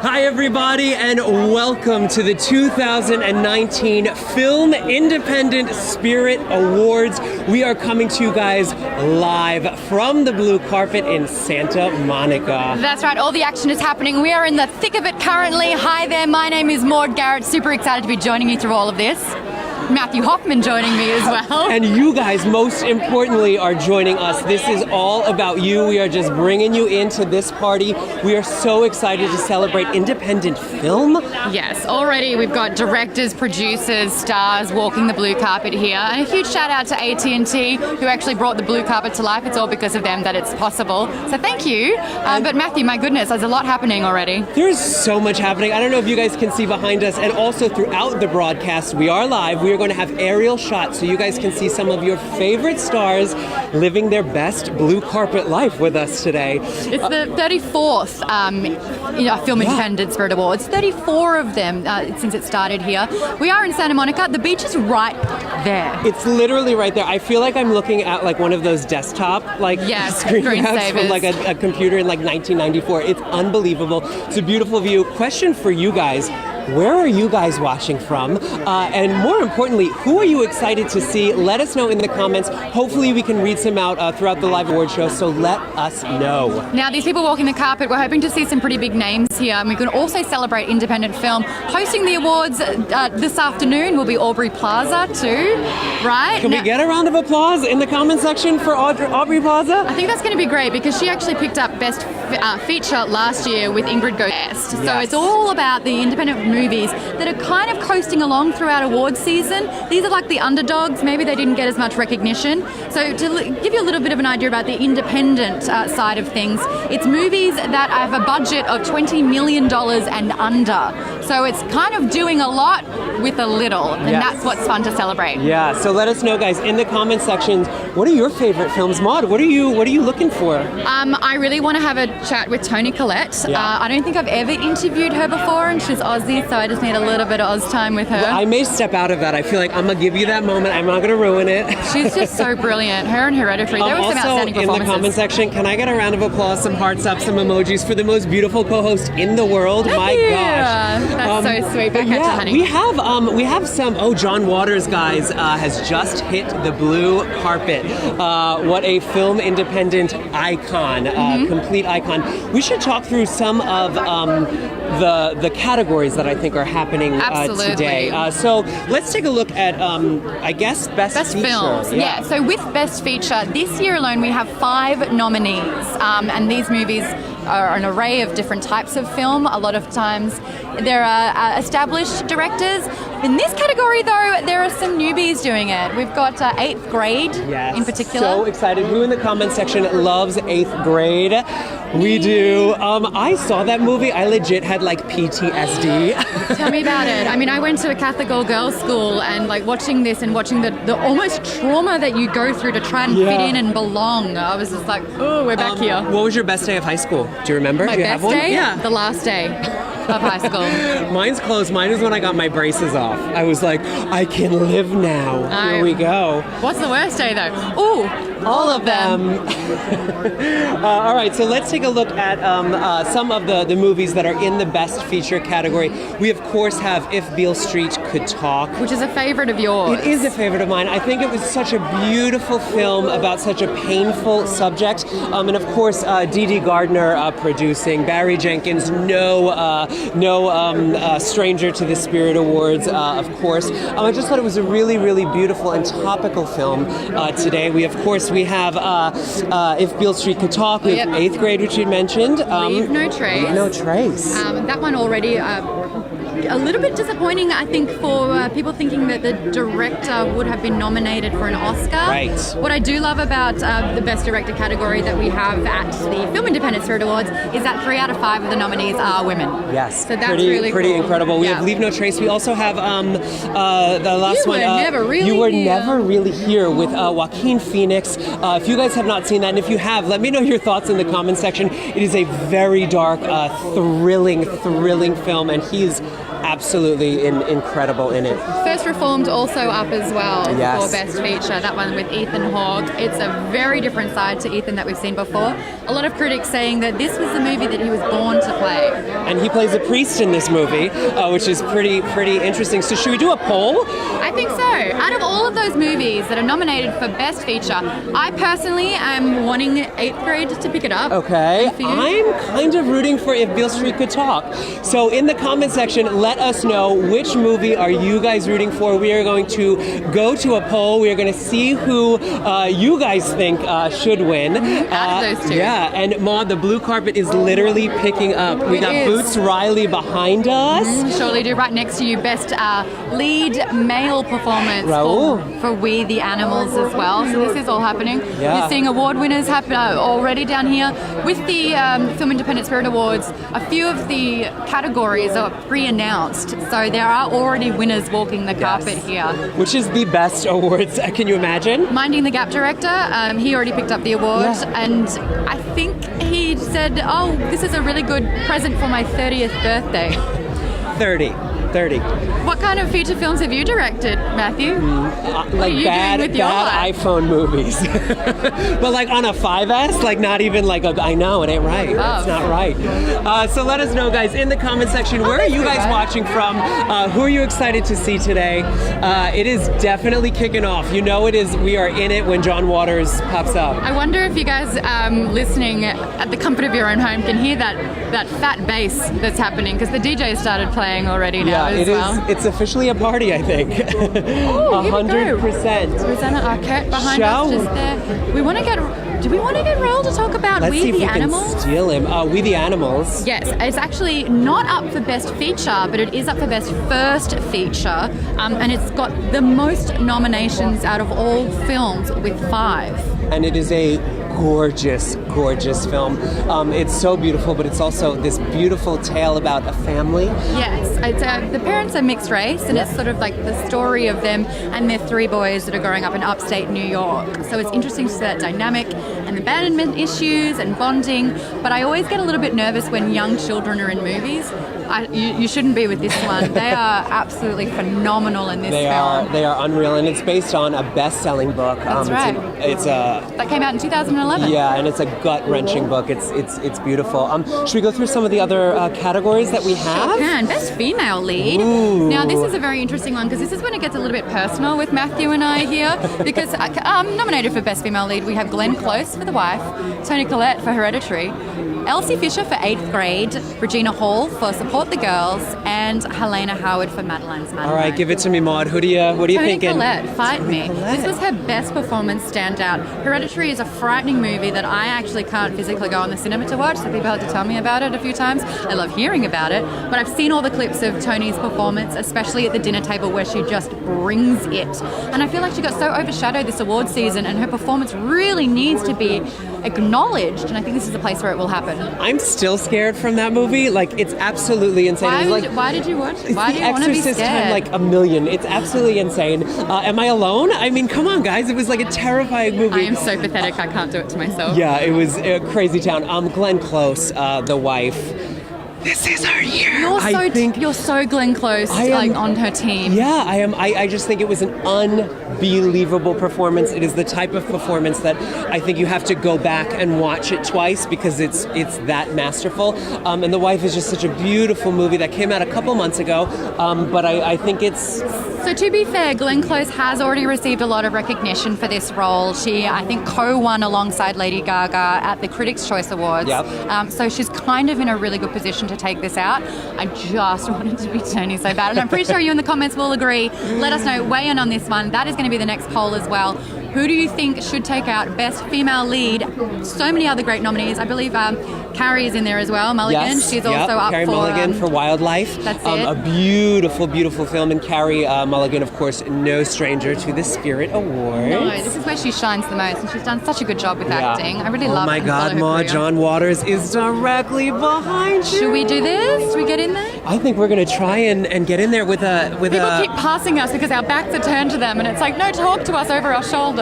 Hi everybody, and welcome to the 2019 Film Independent Spirit Awards. We are coming to you guys live from the blue carpet in Santa Monica. That's right, all the action is happening. We are in the thick of it currently. Hi there, my name is Maud Garrett. Super excited to be joining you through all of this. Matthew Hoffman joining me as well. And you guys, most importantly, are joining us. This is all about you. We are just bringing you into this party. We are so excited to celebrate independent film. Yes, already we've got directors, producers, stars walking the blue carpet here. And a huge shout out to AT&T who actually brought the blue carpet to life. It's all because of them that it's possible. So thank you. But Matthew, my goodness, there's a lot happening already. There's so much happening. I don't know if you guys can see behind us, and also throughout the broadcast, we are live. We are going to have aerial shots so you guys can see some of your favorite stars living their best blue carpet life with us today. It's the 34th Film Independent Spirit Awards. 34 of them since it started here. We are in Santa Monica. The beach is right there. It's literally right there. I feel like I'm looking at like one of those desktop screensavers from like a computer in like 1994. It's unbelievable. It's a beautiful view. Question for you guys. Where are you guys watching from? And more importantly, who are you excited to see? Let us know in the comments. Hopefully we can read some out throughout the live award show, so let us know. Now, these people walking the carpet, we're hoping to see some pretty big names here, and we can also celebrate independent film. Hosting the awards this afternoon will be Aubrey Plaza too, right? Can we get a round of applause in the comment section for Aubrey Plaza? I think that's going to be great because she actually picked up Best Feature last year with Ingrid Goes Best. Yes. So it's all about the independent movies that are kind of coasting along throughout awards season. These are like the underdogs. Maybe they didn't get as much recognition. So to give you a little bit of an idea about the independent side of things, it's movies that have a budget of $20 million and under. So it's kind of doing a lot with a little, and that's what's fun to celebrate. Yeah, so let us know, guys, in the comment sections, what are your favorite films? Maud, what are you looking for? I really want to have a chat with Toni Collette. I don't think I've ever interviewed her before, and she's Aussie, so I just need a little bit of Oz time with her. Well, I may step out of that. I feel like I'm going to give you that moment. I'm not going to ruin it. She's just so brilliant. Her and Hereditary, there was some outstanding performances. Also, in the comment section, can I get a round of applause, some hearts up, some emojis for the most beautiful co-host in the world? My gosh. That's so sweet. Back at you, honey. We have some, John Waters, guys, has just hit the blue carpet. What a film independent icon, complete icon. We should talk through some of the categories that I think are happening today. So let's take a look at, I guess, Best Feature. Films. Yeah, so with Best Feature, this year alone we have 5 nominees, and these movies are an array of different types of film. A lot of times there are established directors. In this category, though, there are some newbies doing it. We've got 8th Grade in particular. So excited. Who in the comment section loves 8th Grade? We do. I saw that movie. I legit had like PTSD. Tell me about it. I mean, I went to a Catholic all-girls school, and like watching this and watching the almost trauma that you go through to try and fit in and belong. I was just like, oh, we're back here. What was your best day of high school? Do you remember? My best day? Yeah. The last day of high school. Mine's close. Mine is when I got my braces off. I was like, I can live now. Here we go. What's the worst day though? Ooh, all of them. All right, so let's take a look at some of the movies that are in the Best Feature category. We, of course, have If Beale Street Could Talk. Which is a favorite of yours. It is a favorite of mine. I think it was such a beautiful film about such a painful subject. And, of course, Dee Gardner producing. Barry Jenkins, no stranger to the Spirit Awards, of course. I just thought it was a really, really beautiful and topical film today. We, of course, we have If Beale Street Could Talk. We have 8th Grade, which you mentioned. Leave No Trace. Leave No Trace. That one already a little bit disappointing, I think, for people thinking that the director would have been nominated for an Oscar. Right. What I do love about the Best Director category that we have at the Film Independent Spirit Awards is that 3 out of 5 of the nominees are women. Yes. So that's pretty cool. incredible. We have Leave No Trace. We also have the last one. You Were Never Really Here with Joaquin Phoenix. If you guys have not seen that, and if you have, let me know your thoughts in the comment section. It is a very dark, thrilling film, and he's absolutely incredible in it. First Reformed also up as well Yes. for Best Feature, that one with Ethan Hawke. It's a very different side to Ethan that we've seen before. A lot of critics saying that this was the movie that he was born to play. And he plays a priest in this movie, which is pretty interesting. So should we do a poll? I think so. Out of all of those movies that are nominated for Best Feature, I personally am wanting 8th grade to pick it up. Okay, And for you? I'm kind of rooting for If Beale Street Could Talk. So in the comment section, let us know which movie are you guys rooting for. We are going to go to a poll. We are going to see who you guys think should win. Out of those two. Yeah, and Maude, the blue carpet is literally picking up. We It got is. Boots Riley behind us. Surely do. Right next to you, Best Lead Male Performance Raoul. for We the Animals as well. So this is all happening. Yeah. You're seeing award winners happen already down here. With the Film Independent Spirit Awards, a few of the categories are pre-announced. So there are already winners walking the carpet here. Which is the best awards. Can you imagine? Minding the Gap director, he already picked up the award, and I think he said, "Oh, this is a really good present for my 30th birthday." 30. What kind of feature films have you directed, Matthew? Like you bad doing with your life? iPhone movies. But like on a 5S, like not even like I know, it ain't right. Oh. It's not right. So let us know, guys, in the comment section, where are you guys watching from? Who are you excited to see today? It is definitely kicking off. You know it is. We are in it when John Waters pops up. I wonder if you guys listening at the comfort of your own home can hear that fat bass that's happening, because the DJ started playing already now as it well. is. It's officially a party, I think. Oh, here we go. 100%. Rosanna Arquette behind Shall us, just there. Do we want to get Raoul to talk about Let's We see if the we Animals? can steal him. We the Animals. Yes, it's actually not up for Best Feature, but it is up for Best First Feature, and it's got the most nominations out of all films with 5. And it is a gorgeous film. It's so beautiful, but it's also this beautiful tale about a family. Yes, it's, the parents are mixed race, and it's sort of like the story of them and their 3 boys that are growing up in upstate New York. So it's interesting to see that dynamic and abandonment issues and bonding, but I always get a little bit nervous when young children are in movies. You shouldn't be with this one. They are absolutely phenomenal in this film. They are unreal, and it's based on a best-selling book. That's right. It's a That came out in 2011. Yeah, and it's a gut-wrenching book. It's beautiful. Should we go through some of the other categories that we have? Sure can. Best female lead. Ooh. Now, this is a very interesting one, because this is when it gets a little bit personal with Matthew and I here, because nominated for Best Female Lead, we have Glenn Close for The Wife, Toni Collette for Hereditary, Elsie Fisher for 8th Grade, Regina Hall for Support the Girls, and Helena Howard for Madeline's Man. All right, give it to me, Maude. Who do you Toni thinking? Collette, fight me. Collette. This was her best performance standout. Hereditary is a frightening movie that I actually can't physically go on the cinema to watch, so people had to tell me about it a few times. I love hearing about it, but I've seen all the clips of Toni's performance, especially at the dinner table, where she just brings it. And I feel like she got so overshadowed this award season, and her performance really needs to be acknowledged, and I think this is a place where it will happen. I'm still scared from that movie. Like, it's absolutely insane. Why did you watch it? Why do The you want to be Exorcist scared? time like a million. It's absolutely insane. Am I alone? I mean, come on, guys. It was like a terrifying movie. I am so pathetic, I can't do it to myself. Yeah, it was a crazy town. Glenn Close, The Wife. This is our year. You're so Glenn Close, like on her team. Yeah, I am. I just think it was an unbelievable performance. It is the type of performance that I think you have to go back and watch it twice, because it's that masterful. And The Wife is just such a beautiful movie that came out a couple months ago. But I think it's... So to be fair, Glenn Close has already received a lot of recognition for this role. She, I think, co-won alongside Lady Gaga at the Critics' Choice Awards. Yep. So she's kind of in a really good position to take this out. I just wanted to be Toni so bad. And I'm pretty sure you in the comments will agree. Let us know, weigh in on this one. That is going to be the next poll as well. Who do you think should take out Best Female Lead? So many other great nominees. I believe Carrie is in there as well. Mulligan. Yes, She's also up Carrie for... Mulligan for Wildlife. That's A beautiful, beautiful film. And Carrie Mulligan, of course, no stranger to the Spirit Awards. No, this is where she shines the most, and she's done such a good job with acting. I really love it. Oh my and God, follow her Maude, career. John Waters is directly behind you. Should we do this? Should we get in there? I think we're going to try and get in there with People keep passing us because our backs are turned to them, and it's like, no, talk to us over our shoulder.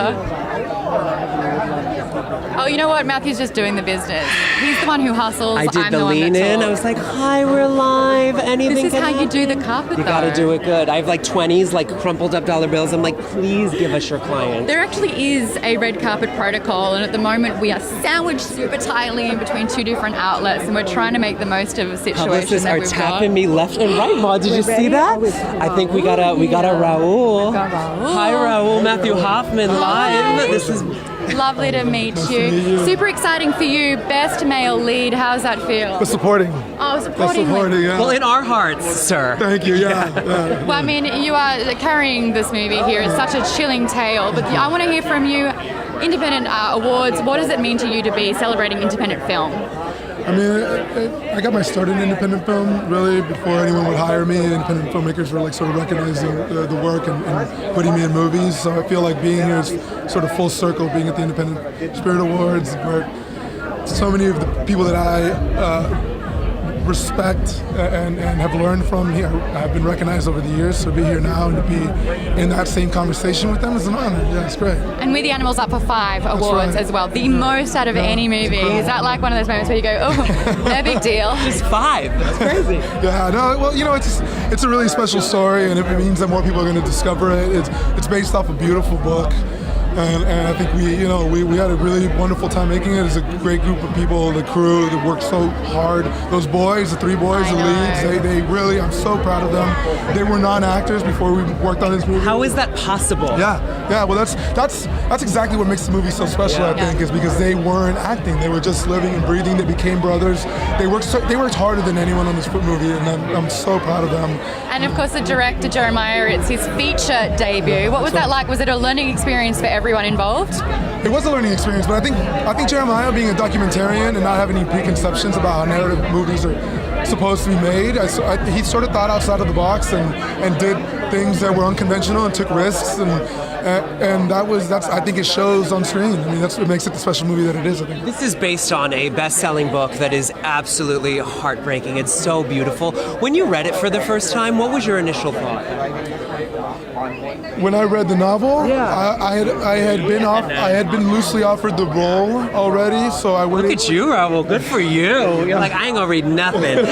Oh, Well, you know what? Matthew's just doing the business. He's the one who hustles. I did I'm the one lean that in. I talks. was like, hi, we're live. Anything This is can how you happen. do the carpet, You though. gotta do it good. I have like 20s, like crumpled up dollar bills. I'm like, please give us your client. There actually is a red carpet protocol, and at the moment we are sandwiched super tightly in between two different outlets, and we're trying to make the most of a situation Publicists that are we've tapping got. me left and right, Ma. Did you see that? I think we got a Raul. Hi, Raul. Matthew Hoffman live. This is Lovely to meet you. Super exciting for you. Best male lead. How's that feel? The supporting. Oh, supporting. Yeah. well in our hearts, sir. Thank you. Yeah. Well, I mean, you are carrying this movie here. It's such a chilling tale. But I want to hear from you. Independent awards. What does it mean to you to be celebrating independent film? I mean, I got my start in independent film really before anyone would hire me. Independent filmmakers were like sort of recognizing the work and putting me in movies. So I feel like being here is sort of full circle, being at the Independent Spirit Awards, where so many of the people that I respect and have learned from here have been recognized over the years. So to be here now and to be in that same conversation with them is an honor. Yeah, it's great. And We the Animals up for 5 awards right. as well. The most out of any movie. Is that like one of those moments where you go, oh, no big deal? Just 5. That's crazy. Yeah, no, well, you know, it's a really special story, and it means that more people are going to discover it. It's based off a beautiful book. And I think we had a really wonderful time making it. It's a great group of people, the crew that worked so hard. Those boys, the 3 boys, the leads, they really, I'm so proud of them. They were non-actors before we worked on this movie. How is that possible? Yeah. Well, that's exactly what makes the movie so special. I think is because they weren't acting; they were just living and breathing. They became brothers. They worked harder than anyone on this movie, and I'm so proud of them. And of course, the director Jeremiah, it's his feature debut. What was that like? Was it a learning experience for everyone involved? It was a learning experience, but I think Jeremiah, being a documentarian and not having any preconceptions about how narrative movies are supposed to be made, he sort of thought outside of the box and did things that were unconventional and took risks, and that's I think it shows on screen. I mean, that's what makes it the special movie that it is. I think This is based on a best-selling book that is absolutely heartbreaking. It's so beautiful. When you read it for the first time, what was your initial thought? when I read the novel, I had been loosely offered the role already, so I went. Look at you, Raul. Good for you. You're like, I ain't gonna read nothing.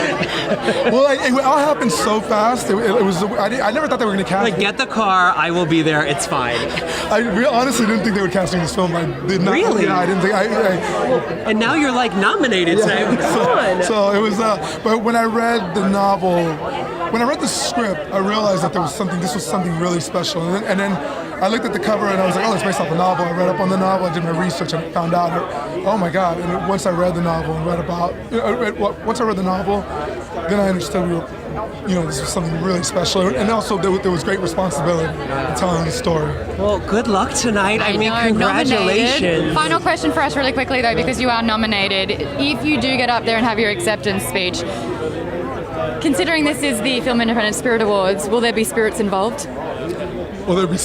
Well, it all happened so fast. It was. I never thought they were going to cast. Like, get the car. I will be there. It's fine. Honestly didn't think they would cast me in this film. I did not. Really? Yeah, I didn't think. And now you're like nominated tonight. Come on. So it was. But when I read the novel, when I read the script, I realized that this was something really special. And then I looked at the cover and I was like, oh, it's based off a novel. I read up on the novel. I did my research and found out. Oh my God! And once I read the novel and once I read the novel, then I understood this was something really special. And also there was great responsibility in telling the story. Well, good luck tonight. I mean, know, congratulations. nominated. Final question for us really quickly though, because you are nominated. If you do get up there and have your acceptance speech, considering this is the Film Independent Spirit Awards, will there be spirits involved? Will there be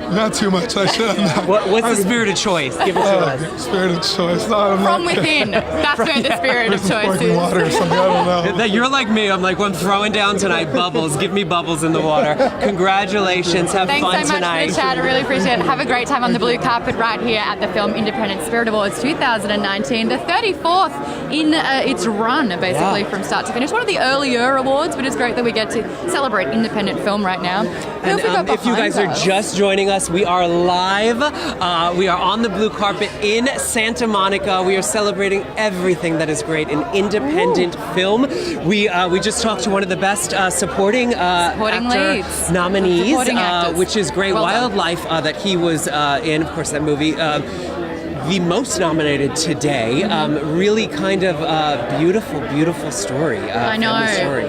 not too much. I should have. What's the spirit of choice? Give it to us. Spirit of choice. No, I'm From not. within. That's where the spirit of choice Sparkling is. water or something. I don't know. That you're like me. I'm like, when I'm throwing down tonight, bubbles. Give me bubbles in the water. Congratulations. Have Thanks fun so much tonight. for the chat. I really appreciate it. Have a great time on the blue carpet right here at the Film Independent Spirit Awards 2019, the 34th in its run, basically, from start to finish. One of the earlier awards, but it's great that we get to celebrate independent film right now. And if you guys are just joining us, we are live. We are on the blue carpet in Santa Monica. We are celebrating everything that is great in independent film. We just talked to one of the best supporting actor leads. nominees, Supporting actors. which is Great Well done. Wildlife, that he was in. Of course, that movie. The most nominated today. Really kind of beautiful story. I know. Family story.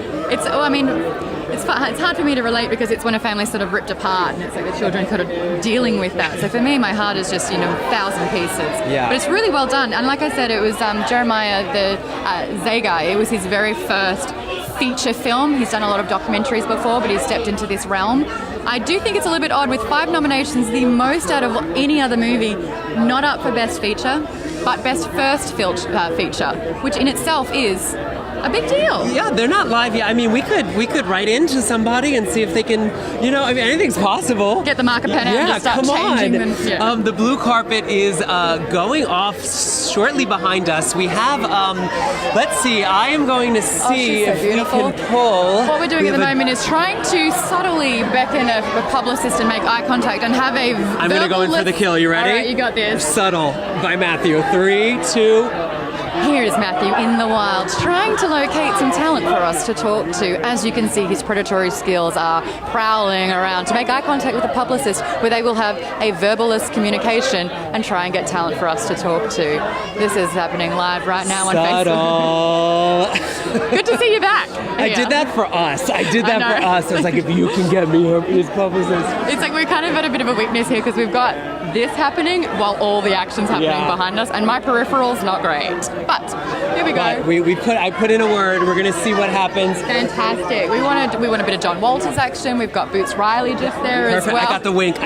It's hard for me to relate because it's when a family's sort of ripped apart and it's like the children kind of dealing with that. So for me, my heart is just, 1,000 pieces. Yeah. But it's really well done. And like I said, it was Jeremiah, the Zay guy. It was his very first feature film. He's done a lot of documentaries before, but he's stepped into this realm. I do think it's a little bit odd with 5 nominations, the most out of any other movie, not up for Best Feature, but Best First Feature, which in itself is a big deal. Yeah, they're not live yet. I mean, we could write into somebody and see if they can, I mean, anything's possible. Get the marker pen out and start come changing on. them. Yeah. The blue carpet is going off shortly behind us. We have, let's see, I am going to see she's so if we beautiful. can pull. What we're doing at the moment is trying to subtly beckon a publicist and make eye contact and have a I'm going to go in for the kill. You ready? All right, you got this. Subtle by Matthew. 3, 2. Here is Matthew in the wild, trying to locate some talent for us to talk to. As you can see, his predatory skills are prowling around to make eye contact with a publicist, where they will have a verbalist communication and try and get talent for us to talk to. This is happening live right now on Facebook. Good to see you back. I did that for us. I was like, if you can get me his publicist. It's like we're kind of at a bit of a weakness here because we've got this happening while all the action's happening behind us, and my peripheral's not great. But here we go. I put in a word. We're gonna see what happens. Fantastic. We want a bit of John Walters action. We've got Boots Riley just there as well. I got the wink.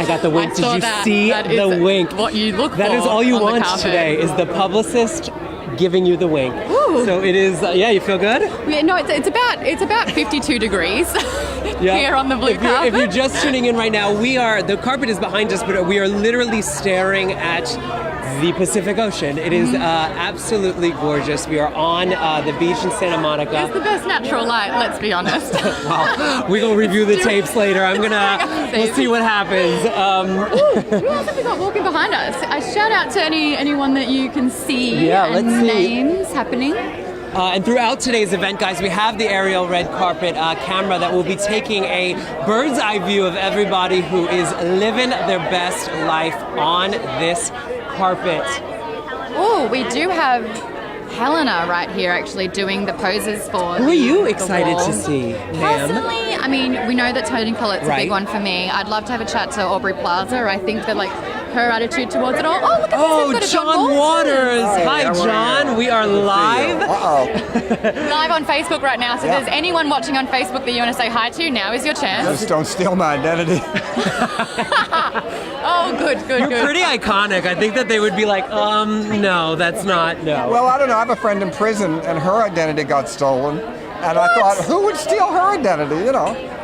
Did you see the wink? What you look for. That is all you on want today. Is the publicist giving you the wink. Ooh. So it is. You feel good? Yeah, no, it's about 52 degrees here on the blue carpet. If you're just tuning in right now, the carpet is behind us, but we are literally staring at the Pacific Ocean. It is absolutely gorgeous. We are on the beach in Santa Monica. It's the best natural light, let's be honest. Well, we're going to review the tapes later. We'll see what happens. Who else have we got walking behind us? I shout out to anyone that you can see. Let's see. Names happening. And throughout today's event, guys, we have the aerial red carpet camera that will be taking a bird's eye view of everybody who is living their best life on this carpet. Oh, we do have Helena right here actually doing the poses for Who are you excited to see, ma'am? Personally, I mean, we know that Tony Collette's a big one for me. I'd love to have a chat to Aubrey Plaza. I think that her attitude towards it all. Oh, look at this. John Waters. Hi, John. We are live. Live on Facebook right now. So if there's anyone watching on Facebook that you want to say hi to, now is your chance. Just don't steal my identity. Oh, good. You're pretty iconic. I think that they would be like, no, that's not, no. Well, I don't know. I have a friend in prison, and her identity got stolen. And I thought, who would steal her identity,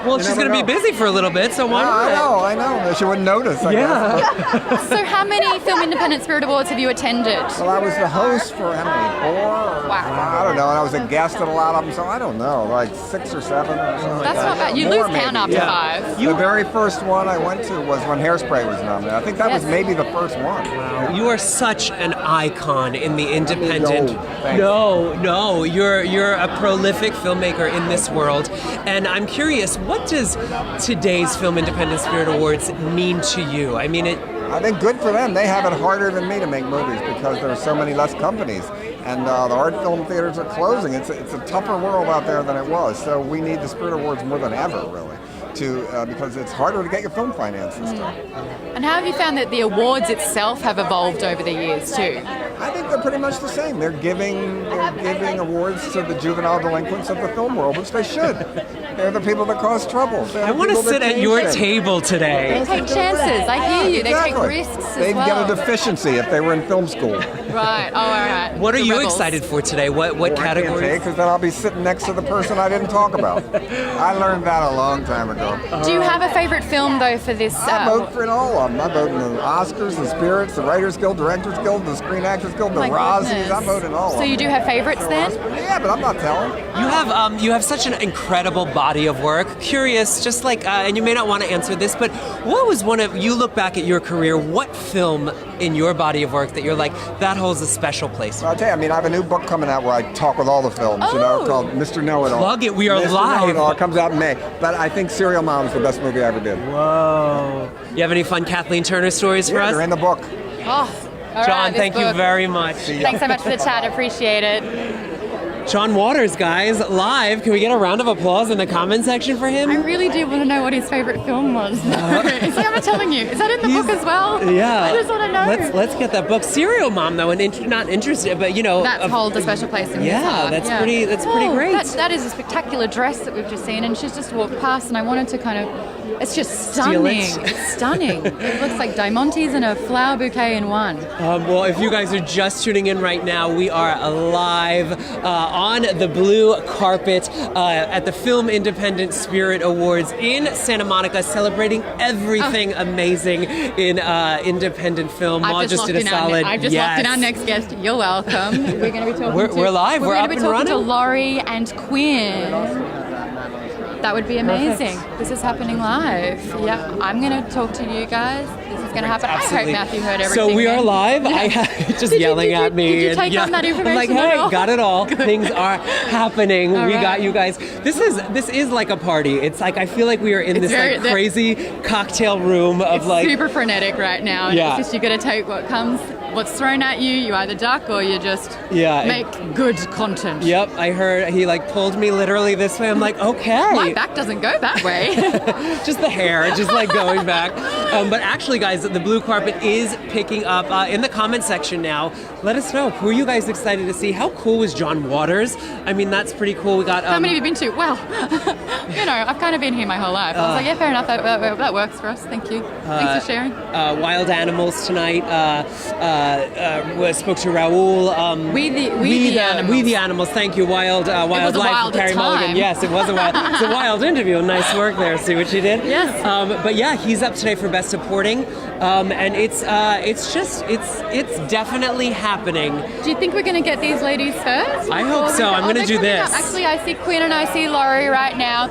Well, she's going to be busy for a little bit, so why not? I know. She wouldn't notice, I guess. So how many Film Independent Spirit Awards have you attended? Well, I was the host for how many? 4? Wow. I don't know. And I was a guest at a lot of them, so I don't know, like 6 or 7 or something. That's not bad. You lose count after 5. The very first one I went to was when Hairspray was nominated. I think that was maybe the first one. Wow. You are such an icon in the independent. No, you're a prolific filmmaker in this world, and I'm curious, what does today's Film Independent Spirit Awards mean to you? I mean, I think good for them. They have it harder than me to make movies because there are so many less companies, and the art film theaters are closing. It's a tougher world out there than it was. So we need the Spirit Awards more than ever, really, because it's harder to get your film financed and stuff. And how have you found that the awards itself have evolved over the years too? I think they're pretty much the same. They're giving awards to the juvenile delinquents of the film world, which they should. They're the people that cause trouble. I want to sit at your table today. They take chances. I hear you. Exactly. They take risks as They'd well. get a deficiency if they were in film school. Right. Oh, all right. What are The you rebels. excited for today? What I can't categories? because then I'll be sitting next to the person I didn't talk about. I learned that a long time ago. Do you have a favorite film though for this? I vote for all of them. I vote in the Oscars, the Spirits, the Writers Guild, Directors Guild, the Screen Actors Guild, the My Razzies. goodness. I vote in all of them. So you do have favorites then? Yeah, but I'm not telling. You have such an incredible body of work. Curious, just and you may not want to answer this, but what was you look back at your career, what film in your body of work that you're like, that holds a special place? I'll tell you, I mean, I have a new book coming out where I talk with all the films, called Mr. Know-It-All. Plug it, we are Mr. live. Know-It-All comes out in May. But I think Serial Mom is the best movie I ever did. Whoa. You have any fun Kathleen Turner stories for us? They're in the book. Oh, all John, right, this thank you book. very much. Thanks so much for the chat. Appreciate it. John Waters, guys, live. Can we get a round of applause in the comment section for him? I really do want to know what his favorite film was. See, I'm telling you. Is that in the book as well? Yeah. I just want to know. Let's get that book. Serial Mom, though, and not interested, but that holds a special place in his heart. That's pretty great. That is a spectacular dress that we've just seen, and she's just walked past, and I wanted to kind of It's just Steal stunning. it. It's stunning. It looks like diamantes and a flower bouquet in one. Well, if you guys are just tuning in right now, we are live on the blue carpet at the Film Independent Spirit Awards in Santa Monica, celebrating everything amazing in independent film. I've just locked in our next guest. You're welcome. We're going to be talking We're live. We're up going to be and talking running. to Laurie and Quinn. That would be amazing. Perfect. This is happening live. Yeah, I'm going to talk to you guys. This is going to happen. Absolutely. I hope Matthew heard everything. So we are then. live. I just yelling at me. Did you take on that information? I'm like, at hey, all? got it all. Things are happening. All we right. got you guys. This is like a party. It's like I feel like we are in this very- like crazy cocktail room of It's like. super frenetic right now. And Yeah. It's just you got to take what comes, what's thrown at you. You either duck or you just make good content. Yep, I heard he like pulled me literally this way. I'm like, okay. My back doesn't go that way. Just the hair, just like going back. But actually, guys, the blue carpet is picking up in the comment section now. Let us know, who are you guys excited to see? How cool was John Waters? I mean, that's pretty cool. We got. How many have you been to? Well, I've kind of been here my whole life. I was like, yeah, fair enough. That works for us. Thank you. Thanks for sharing. Wild Animals tonight. We spoke to Raul. We the Animals. We the Animals. Thank you, Wildlife wild with Carrie time. Mulligan. Yes, it was a wild interview. Nice work there. See what you did? Yes. But yeah, he's up today for Best Supporting, and it's definitely happening. Do you think we're going to get these ladies first? I hope so. I'm going to do this. Actually, I see Quinn and I see Laurie right now.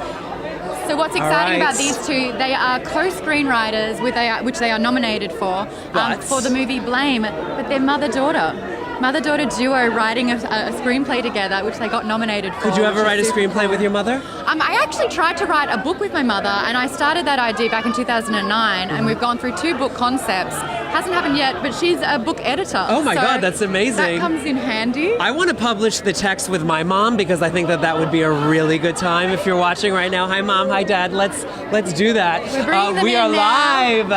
So what's exciting right. about these two, they are co-screenwriters, which they are nominated for the movie Blame, but they're mother-daughter duo writing a screenplay together, which they got nominated for. Could you ever which write a is super screenplay cool. with your mother? I actually tried to write a book with my mother, and I started that idea back in 2009, and we've gone through 2 book concepts. Hasn't happened yet, but she's a book editor. Oh my so God, that's amazing. That comes in handy. I want to publish the text with my mom because I think that would be a really good time. If you're watching right now, hi mom, hi dad, let's do that. We're bringing them we in are now. live.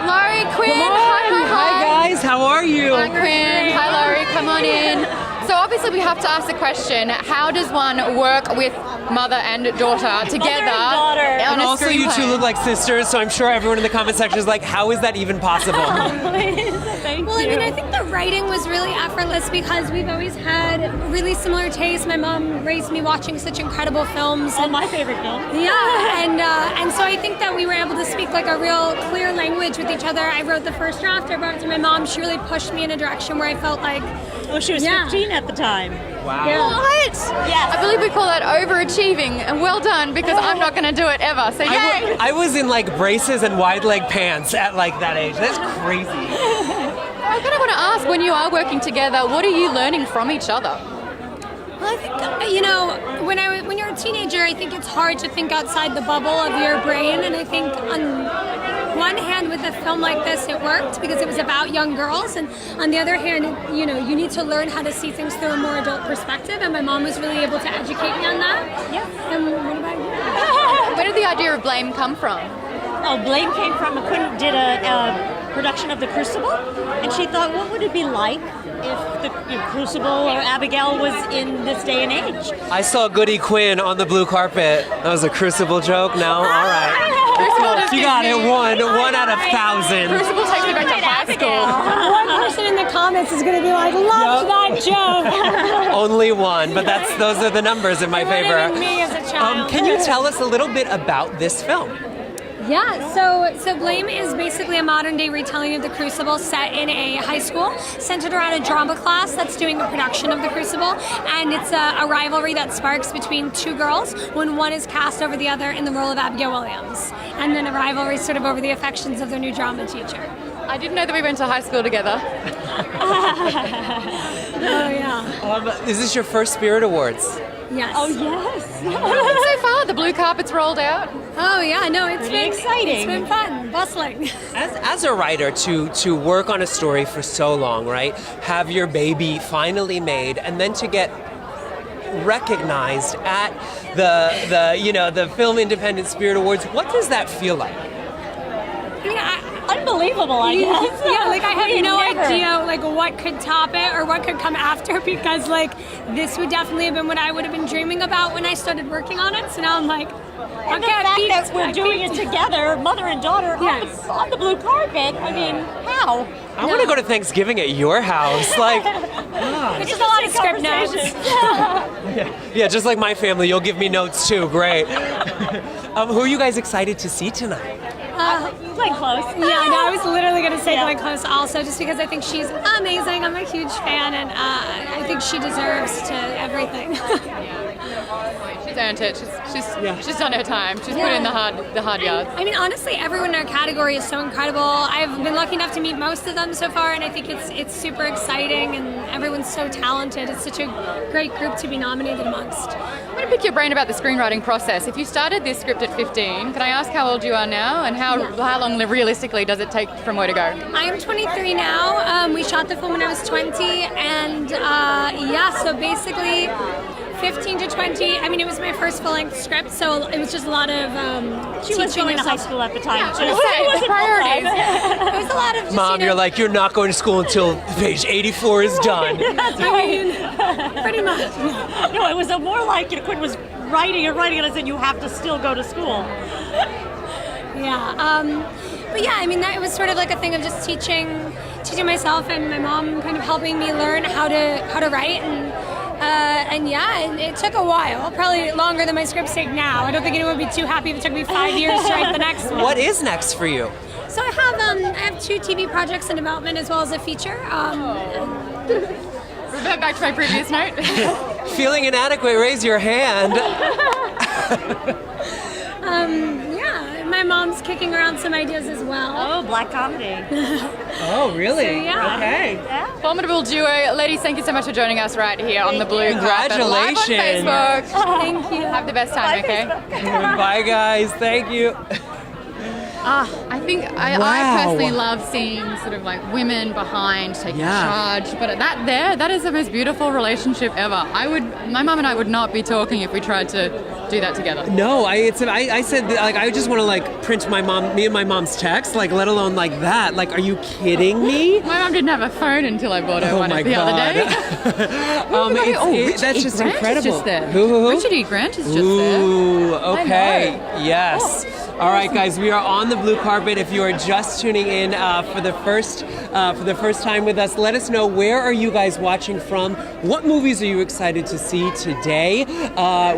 Laurie, Quinn, Come on. Hi guys, how are you? Hi Quinn, hi Laurie, come on in. So obviously we have to ask the question, how does one work with mother and daughter together on And a also you two screenplay? look like sisters, so I'm sure everyone in the comment section is like, how is that even possible? Well, I mean, I think the writing was really effortless because we've always had really similar tastes. My mom raised me watching such incredible films. All my favorite film. Yeah, and so I think that we were able to speak like a real clear language with each other. I wrote the first draft, I brought it to my mom. She really pushed me in a direction where I felt like, Oh, she was 15 at the time. Wow. What? Yes. I believe we call that overachieving, and well done, because I'm not going to do it ever, so yay! I was in like braces and wide leg pants at like that age. That's crazy. I kind of want to ask, when you are working together, what are you learning from each other? well, I think, you know, when you're a teenager, I think it's hard to think outside the bubble of your brain, and I think on one hand, with a film like this, it worked because it was about young girls, and on the other hand, you know, you need to learn how to see things through a more adult perspective, and my mom was really able to educate me on that. Yeah. And what about you? Where did the idea of Blame come from? Oh, Blame came from Quinn did a production of The Crucible, and she thought, what would it be like if the Crucible or Abigail was in this day and age? I saw Goody Quinn on the blue carpet. That was a Crucible joke. No, all right. Crucible just You gives got me- it. One out of 1,000. Crucible takes me back to high school. One person in the comments is going to be like, love that joke. Only one, but those are the numbers in my It would have favor. been me as a child. Can you tell us a little bit about this film? Yeah, so Blame is basically a modern day retelling of The Crucible set in a high school, centered around a drama class that's doing a production of The Crucible, and it's a rivalry that sparks between two girls when one is cast over the other in the role of Abigail Williams, and then a rivalry sort of over the affections of their new drama teacher. I didn't know that we went to high school together. Oh yeah. Is this your first Spirit Awards? Yes. Oh, yes. So far, the blue carpet's rolled out. Oh yeah, no, it's Pretty been exciting. It's been fun, bustling. As a writer, to work on a story for so long, right? Have your baby finally made, and then to get recognized at the Film Independent Spirit Awards. What does that feel like? I mean, unbelievable, I guess. Yeah, like I We have no never- idea like what could top it or what could come after, because like this would definitely have been what I would have been dreaming about when I started working on it. So now I'm like, And the okay, fact peaked, that we're I doing it peaked. together, mother and daughter, Yes. on the blue carpet. I mean, how? I want to go to Thanksgiving at your house. Like, It's just a lot of script notes. yeah, just like my family, you'll give me notes too. Great. Who are you guys excited to see tonight? Glenn Close. Yeah, no, I was literally going to say Glenn Close also, just because I think she's amazing. I'm a huge fan, and I think she deserves to everything. She's earned it. She's done her time. She's put in the hard yards. I mean, honestly, everyone in our category is so incredible. I've been lucky enough to meet most of them so far, and I think it's super exciting, and everyone's so talented. It's such a great group to be nominated amongst. I'm going to pick your brain about the screenwriting process. If you started this script at 15, can I ask how old you are now, and how long realistically does it take from where to go? I am 23 now. We shot the film when I was 20, and so basically 15 to 20. I mean, it was my first full-length script, so it was just a lot of She was teaching going to high yourself. school at the time, too. Yeah, It wasn't the priorities. It was a lot of just, Mom, you're like, you're not going to school until page 84 is done. That's I right. mean, pretty much. No, it was more like Quinn was writing, and I said, you have to still go to school. Yeah. But yeah, I mean, it was sort of like a thing of just teaching myself, and my mom kind of helping me learn how to write, and it took a while, probably longer than my scripts take now. I don't think anyone would be too happy if it took me 5 years to write the next one. What is next for you? So I have 2 TV projects in development as well as a feature. Revert back to my previous note. Feeling inadequate, raise your hand. Yeah, my mom's kicking around some ideas as well. Oh, black comedy. Oh, really? So, yeah. Okay. Formidable duo. Ladies, thank you so much for joining us right here on the blue carpet. Live on Congratulations. Facebook. Thank you. Have the best time, okay? Bye, guys. Thank you. I think I Wow. personally love seeing sort of like women behind taking Yeah. charge, but that is the most beautiful relationship ever. My mum and I would not be talking if we tried to do that together. No, I said that, like, I just want to like print me and my mom's text, like, let alone like that. Like, are you kidding me? My mum didn't have a phone until I bought her Oh one my the other day. Richard that's E. just Grant incredible. Is just there. Who? Richard E. Grant is just there. Ooh, okay. I know. Yes. All right, guys, we are on the blue carpet. If you are just tuning in for the first time with us, let us know, where are you guys watching from? What movies are you excited to see today?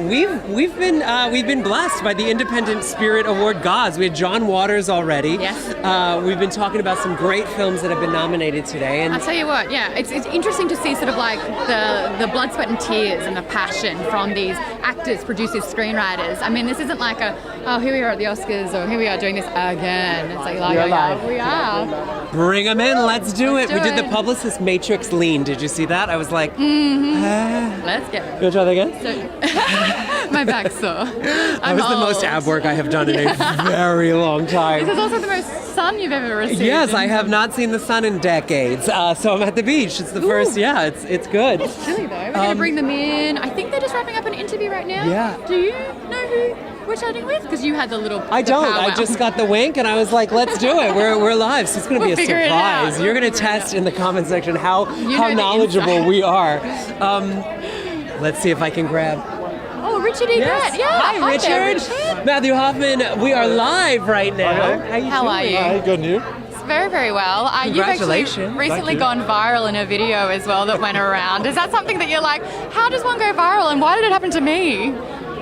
We've been blessed by the Independent Spirit Award gods. We had John Waters already. Yes. We've been talking about some great films that have been nominated today, and I'll tell you what, yeah, it's interesting to see sort of like the blood, sweat and tears and the passion from these actors, producers, screenwriters. I mean, this isn't like here we are at the Oscars, or here we are doing this again. It's like, You're live. we are. bring them in. Let's do Let's it. We do did the it. Publicist Matrix lean. Did you see that? I was like, Let's get it. you want to try that again? So, my back's sore. That was the most ab work I have done in a very long time. This is also the most sun you've ever received. Yes, I have not seen the sun in decades. So I'm at the beach. It's the first. Yeah, it's good. Chilly though. We're going to bring them in. I think they're just wrapping up an interview right now. Yeah. Do you know who we're chatting with? Because you had the little. I don't. I powwow. just got the wink, and I was like, "Let's do it. We're live." So it's going to We'll be a figure it surprise. out. You're going We'll to figure it test in the comment section how know the knowledgeable inside. we are. Let's see if I can grab. Oh, Richard E. Grant. Yeah. Hi, Richard. there, Richard. Matthew Hoffman. We are live right now. How are you? Hi, good and you? Very, very well. You've actually Congratulations. recently Thank gone you. viral in a video as well that went around. Is that something that you're like, how does one go viral and why did it happen to me?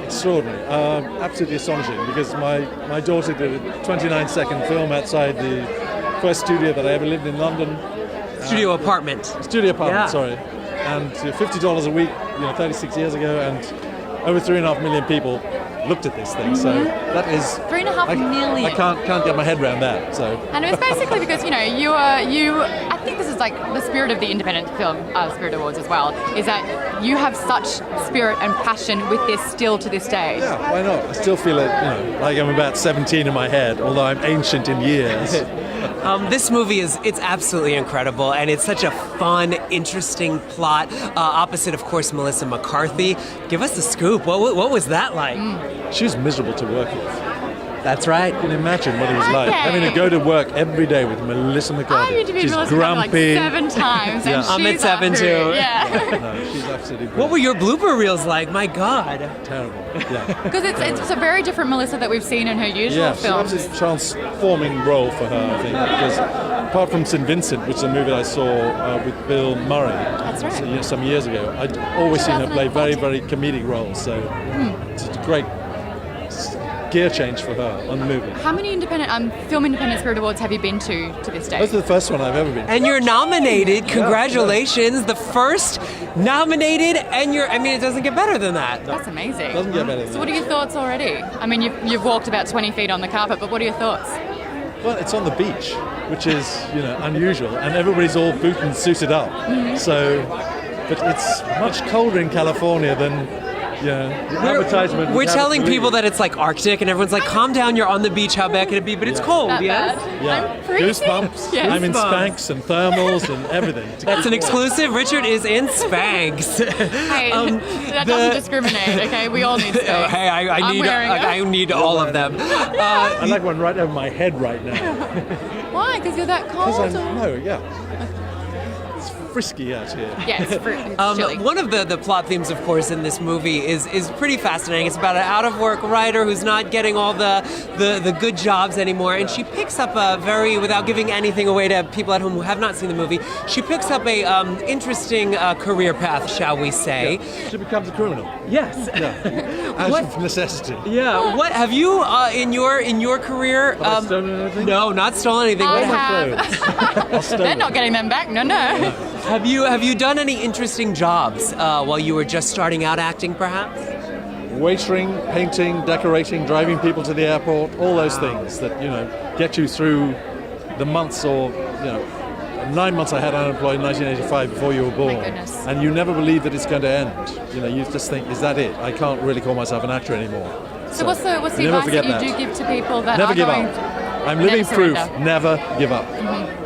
Extraordinary. Absolutely astonishing, because my daughter did a 29-second film outside the first studio that I ever lived in London. Studio apartment. Studio apartment, Yeah. sorry. And $50 a week, 36 years ago, and over 3.5 million people looked at this thing. So that is 3.5 million. I can't get my head around that. So And it was basically because, you I think this is like the spirit of the Independent Film Spirit Awards as well, is that you have such spirit and passion with this still to this day. yeah, why not? I still feel it, like I'm about 17 in my head, although I'm ancient in years. This movie it's absolutely incredible, and it's such a fun, interesting plot. Opposite, of course, Melissa McCarthy. Give us the scoop. What was that like? She was miserable to work with. That's right. You can imagine what it was like Okay. having to go to work every day with Melissa McCarthy. I've interviewed She's Melissa McCarthy grumpy. like 7 times, and Yeah. I'm at she's 7 up too. for it. Yeah. No, she's absolutely brilliant. What were your blooper reels like? My God. Terrible. Yeah. Because it's a very different Melissa that we've seen in her usual Yeah, it's an films. absolutely transforming role for her, I think, because apart from St. Vincent, which is a movie I saw with Bill Murray That's right. some years ago, I'd always seen her play very, very comedic roles, so it's a great gear change for her on the movie. How many film independent Spirit Awards have you been to this day? That's the first one I've ever been to. And you're nominated. Congratulations. The first nominated, and it doesn't get better than that. That's amazing. Doesn't get better than So what that. are your thoughts already? I mean, you've walked about 20 feet on the carpet, but what are your thoughts? Well, it's on the beach, which is, unusual, and everybody's all boot and suited up. So, but it's much colder in California than, the advertisement. We're telling people that it's like Arctic, and everyone's like, calm down, you're on the beach, how bad can it be? But it's cold, That yes? bad? Yeah, I'm freezing. goosebumps. Yes. I'm in Goosebumps. Spanx and thermals and everything. That's an exclusive. Richard is in Spanx. Hey, that doesn't discriminate, okay? We all need Oh, Spanx. hey, I'm wearing it. I need all of them. I like one right over my head right now. Why? Because you're that cold? Because or- it's frisky out here. Yeah, it's chilly. One of the plot themes, of course, in this movie is pretty fascinating. It's about an out-of-work writer who's not getting all the good jobs anymore, and she picks up without giving anything away to people at home who have not seen the movie, she picks up a interesting career path, shall we say. She becomes a criminal. Yes. Yeah. Out of necessity. Yeah. What have you in your career? Have I stolen anything? No, not stolen anything. I What have. I'll steal They're not getting them back. No. have you done any interesting jobs while you were just starting out acting, perhaps? Waitering, painting, decorating, driving people to the airport, all those things that, get you through the months or, 9 months I had unemployed in 1985 before you were born. My goodness. And you never believe that it's going to end. You just think, is that it? I can't really call myself an actor anymore. So what's the never advice that forget you that. do give to people that Never are give going... up. I'm living proof. surrender. Never give up.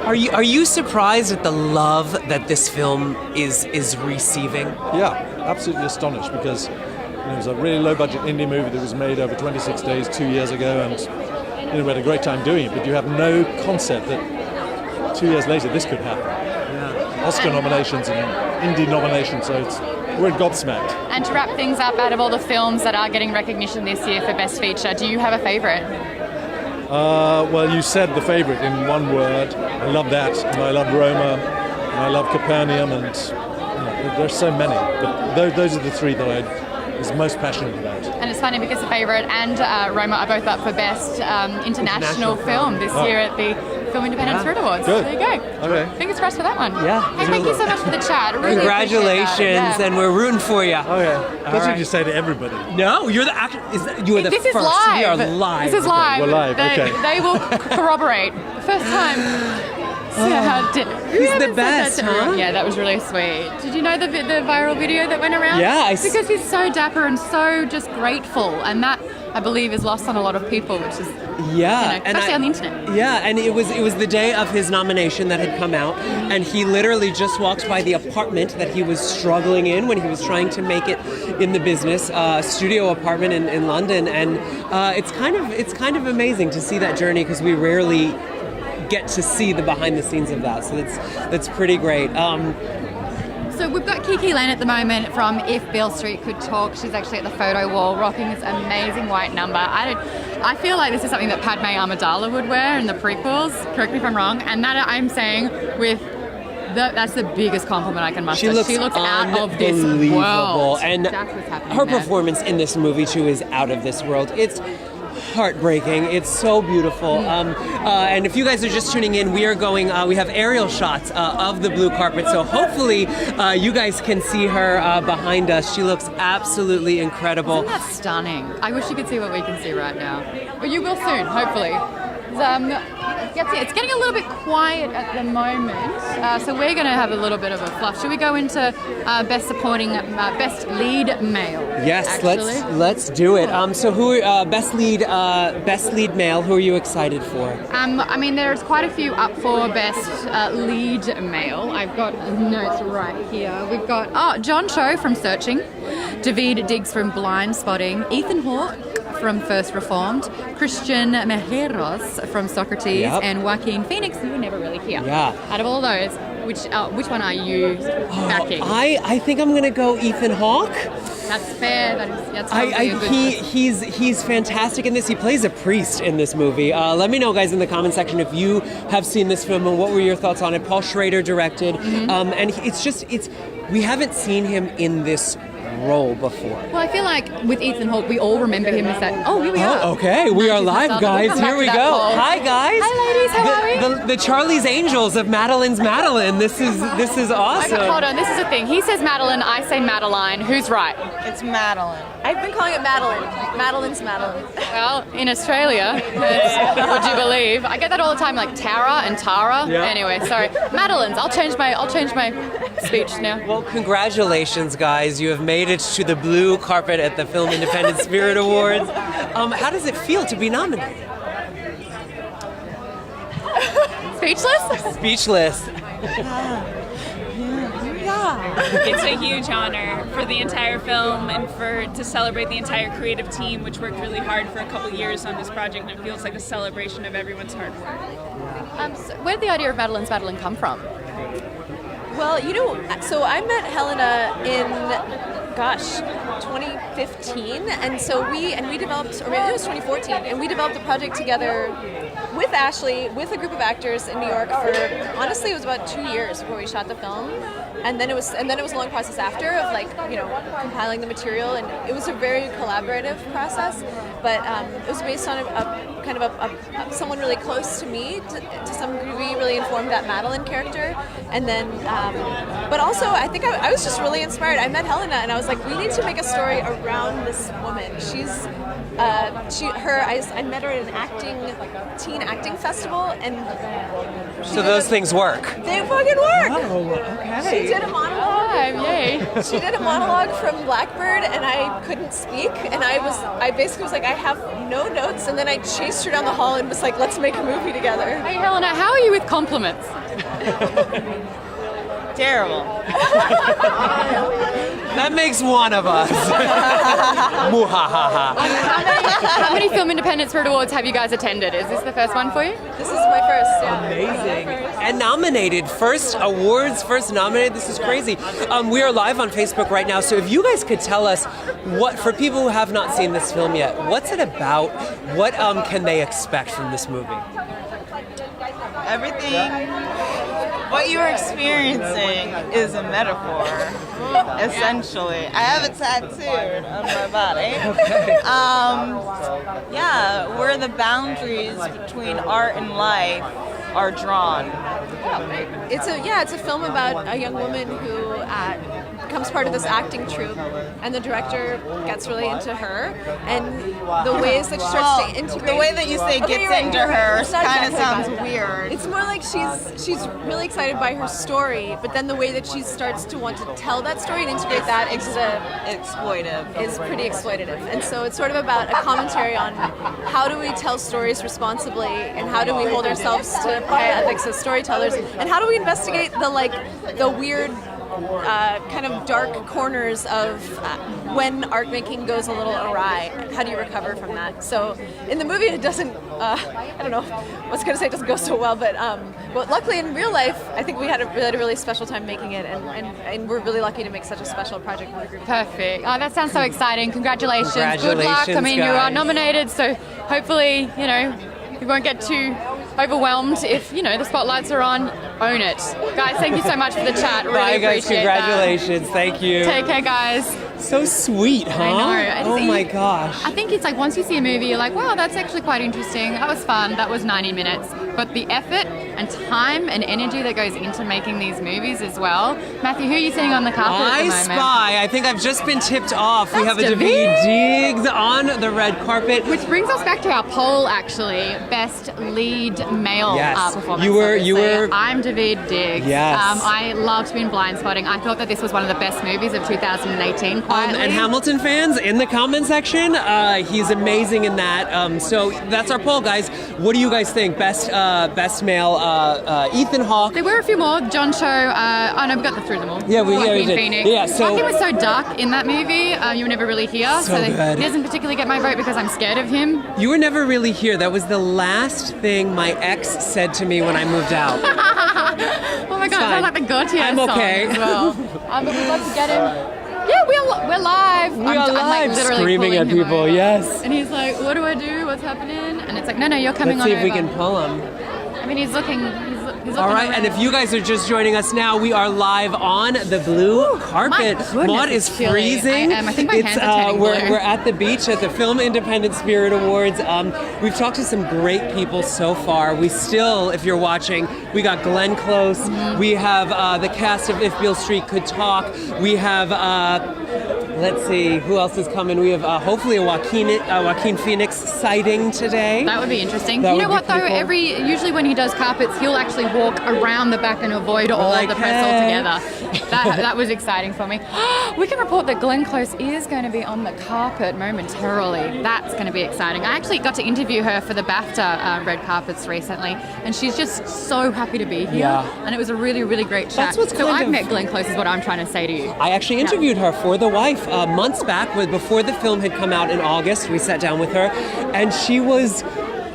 Are you surprised at the love that this film is receiving? Yeah, absolutely astonished because it was a really low-budget indie movie that was made over 26 days 2 years ago, and we had a great time doing it. But you have no concept that 2 years later this could happen. Oscar nominations and indie nominations, so we're gobsmacked. And to wrap things up, out of all the films that are getting recognition this year for Best Feature, do you have a favourite? Well, you said the favourite in one word. I love that, and I love Roma, and I love Capernaum, and there's so many. But those are the three that I was most passionate about. And it's funny because the favourite and Roma are both up for Best International Film this year at the Film Independent Spirit Awards. Good. There you go. Okay. Fingers crossed for that one. Yeah. Hey, thank you so much for the chat. I really appreciate Congratulations, that. Yeah. and we're rooting for you. Okay. That's what you say to everybody. No, you're the actor. You are the This first. is live. We are live. This is live. We're live, They, okay. they will corroborate. First time. He's the best, huh? Yeah, that was really sweet. Did you know the viral video that went around? Yeah, because he's so dapper and so just grateful, and that I believe is lost on a lot of people, which is Yeah, especially on the internet. Yeah, and it was the day of his nomination that had come out, and he literally just walked by the apartment that he was struggling in when he was trying to make it in the business, studio apartment in London, and it's kind of amazing to see that journey because we rarely get to see the behind the scenes of that, so that's pretty great. So we've got Kiki Lane at the moment from If Beale Street Could Talk. She's actually at the photo wall rocking this amazing white number. I feel like this is something that Padme Amidala would wear in the prequels. Correct me if I'm wrong. And that I'm saying with that's the biggest compliment I can muster. She looks out of this unbelievable, world. and That's what's happening her there. performance in this movie too is out of this world. It's heartbreaking. It's so beautiful. And if you guys are just tuning in, we have aerial shots of the blue carpet, so hopefully you guys can see her behind us. She looks absolutely incredible. Isn't that stunning? I wish you could see what we can see right now. But you will soon, hopefully. It's getting a little bit quiet at the moment, so we're going to have a little bit of a fluff. Should we go into best lead male? Yes, actually? let's do it. So who best lead male? Who are you excited for? I mean, there's quite a few up for best lead male. I've got notes right here. We've got John Cho from Searching, David Diggs from Blind Spotting, Ethan Hawke from First Reformed, Christian Mejeros from Socrates, Yep. and Joaquin Phoenix, who you never really hear. Yeah. Out of all those, which one are you backing? I think I'm gonna go Ethan Hawke. That's fair. That's probably a good He's fantastic in this. He plays a priest in this movie. Let me know, guys, in the comment section if you have seen this film and what were your thoughts on it. Paul Schrader directed, and we haven't seen him in this role before. Well, I feel like with Ethan Hawke, we all remember him as that. Oh, here we are. Oh, okay, we are live, guys. Here we go. Hi, guys. Hi, ladies. How are we? The Charlie's Angels of Madeline's Madeline. This is awesome. Okay, hold on, this is the thing. He says Madeline, I say Madeline. Who's right? It's Madeline. I've been calling it Madeline. Madeline's Madeline. Well, in Australia, would you believe? I get that all the time, like Tara and Tara. Yeah. Anyway, sorry. Madeline's. I'll change my speech now. Well, congratulations, guys. You have made it to the blue carpet at the Film Independent Spirit Awards. How does it feel to be nominated? Speechless? Speechless. It's a huge honor for the entire film and to celebrate the entire creative team, which worked really hard for a couple years on this project, and it feels like a celebration of everyone's hard work. So where did the idea of Madeline's Madeline come from? Well, so I met Helena in, 2015, and so we developed, or maybe it was 2014, and we developed a project together with Ashley, with a group of actors in New York for, honestly, it was about 2 years before we shot the film, and then it was a long process after of compiling the material, and it was a very collaborative process, but it was based on someone really close to me, to some degree, really informed that Madeline character, and then, but also I think I was just really inspired. I met Helena, and I was like, we need to make a story around this woman. I met her at an teen acting festival, and So those things work. they fucking work. Oh, okay. She did a monologue. Yay. She did a monologue from Blackbird, and I couldn't speak, and I basically was like, I have no notes, and then I chased her down the hall and was like, let's make a movie together. Hey, Helena, how are you with compliments? Terrible. That makes one of us. Muhahaha. How many Film Independent Spirit Awards have you guys attended? Is this the first one for you? This is my first, yeah. Amazing. And nominated. First awards, first nominated. This is crazy. We are live on Facebook right now, so if you guys could tell us for people who have not seen this film yet, what's it about? What can they expect from this movie? Everything, what you are experiencing is a metaphor, essentially. I have it tattooed on my body. Okay. Where the boundaries between art and life are drawn. It's a film about a young woman who becomes part of this acting troupe, and the director gets really into her, and the ways that she starts to integrate. The way that you say Okay, gets right, into you're right. her It's not kind of exactly sounds that. weird. It's more like she's really excited by her story, but then the way that she starts to want to tell that story and integrate that into exploitive. is pretty exploitative. And so it's sort of about a commentary on how do we tell stories responsibly, and how do we hold ourselves to high ethics as storytellers, and how do we investigate the weird kind of dark corners of when art making goes a little awry. How do you recover from that? So in the movie it doesn't, I don't know, I was going to say it doesn't go so well, but luckily in real life I think we had a really special time making it, and we're really lucky to make such a special project with the group. Perfect. Oh, that sounds so exciting. Congratulations. Good luck. I Congratulations, mean, you are guys. nominated, so hopefully, you won't get too overwhelmed if, the spotlights are on. Own it. Guys, thank you so much for the chat. Really Bye, guys. appreciate Congratulations. Thank you. that. Take care, guys. So sweet, huh? I know. Oh my gosh. I think it's like once you see a movie, you're like, wow, that's actually quite interesting. That was fun. That was 90 minutes. But the effort and time and energy that goes into making these movies as well. Matthew, who are you seeing on the carpet at the I moment? Spy. I think I've just been tipped off. We have That's a David Diggs on the red carpet. Which brings us back to our poll, actually. Best lead male Yes. performance. You were- obviously. I'm David Diggs. Yes. I loved being blind spotting. I thought that this was one of the best movies of 2018. Quietly. And Hamilton fans in the comment section, he's amazing in that. So that's our poll, guys. What do you guys think? Best male Ethan Hawke. There were a few more. John Cho. Oh no, we got through them all. Yeah, we Joaquin did. Phoenix. Yeah, so Joaquin was so dark in that movie. You were never really here, So good. he doesn't particularly get my vote because I'm scared of him. You were never really here. That was the last thing my ex said to me when I moved out. Oh my god, it fine. sounds like the Gautier I'm song okay. as well. But we'd love to get him. Yeah, we're live. We are I'm like live, literally screaming pulling at him people. over. Yes. And he's like, "What do I do? What's happening?" And it's like, "No, you're coming Let's see on if we over." can pull him. I mean, he's looking. He's All right, around. and if you guys are just joining us now, we are live on the blue carpet. goodness, Maud it's is chilly. freezing. I think my hands are turning we're, blue. we're at the beach at the Film Independent Spirit Awards. We've talked to some great people so far. We still, if you're watching, we got Glenn Close. Mm-hmm. We have the cast of If Beale Street Could Talk. We have, let's see, who else is coming? We have hopefully a Joaquin Phoenix sighting today. That would be interesting. That You would know be what though? pretty cool. Usually when he does carpets, he'll actually walk around the back and avoid all Like, of the press hey. altogether. That was exciting for me. We can report that Glenn Close is going to be on the carpet momentarily. That's going to be exciting. I actually got to interview her for the BAFTA red carpets recently, and she's just so happy to be here. Yeah. And it was a really, really great chat. That's what's so kind I've of- met Glenn Close, is what I'm trying to say to you. I actually interviewed her for The Wife months back, before the film had come out in August. We sat down with her, and she was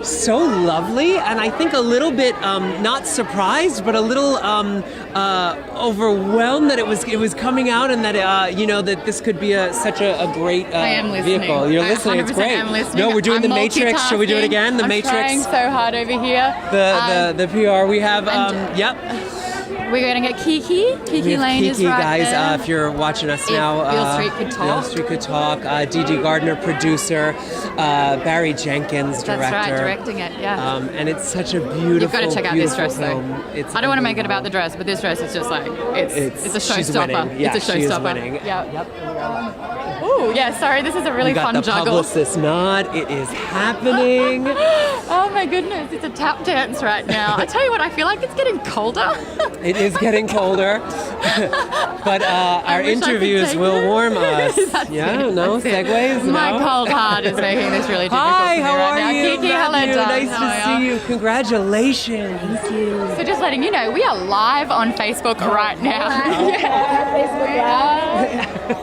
so lovely, and I think a little bit not surprised, but a little overwhelmed that it was coming out, and that that this could be such a great I am listening. vehicle. You're I listening. It's 100% great. am listening. No, we're doing I'm The Matrix. Should we do it again? The I'm Matrix. trying so hard over here. The PR. We have and- yep. We're going to get Kiki. Kiki We have Lane Kiki, is right guys. there. If you're watching us If now, Beale Street Could Talk. Beale Street Could Talk. D.D. Gardner, producer. Barry Jenkins, director. That's right, directing it, yeah. And it's such a beautiful. You've got to check out this dress, film. though. It's I don't want to make it unbelievable. about the dress, but this dress is just like it's a she's showstopper. winning. Yeah, it's a she is showstopper. winning. Yep. Ooh, yeah. Sorry, this is a really We got fun the juggle. publicist nod. It is happening. Oh my goodness, it's a tap dance right now. I tell you what, I feel like it's getting colder. It is getting colder, but our wish I could interviews take will it. warm us. That's Yeah, it, no that's it. segues. My no? cold heart is making this really difficult Hi, for me how right are now. you? Kiki, hello, Matthew, darling. nice How to are see ya? you. Congratulations. Thank you. So just letting you know, we are live on Facebook right now.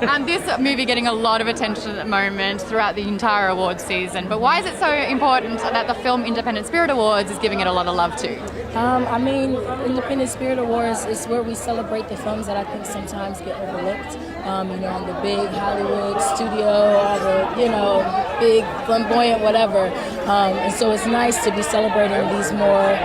And this movie getting a lot of attention at the moment throughout the entire awards season. But why is it so important that the Film Independent Spirit Awards is giving it a lot of love too? I mean, Independent Spirit Awards is where we celebrate the films that I think sometimes get overlooked. On the big Hollywood studio, all the, big flamboyant whatever. And so it's nice to be celebrating these more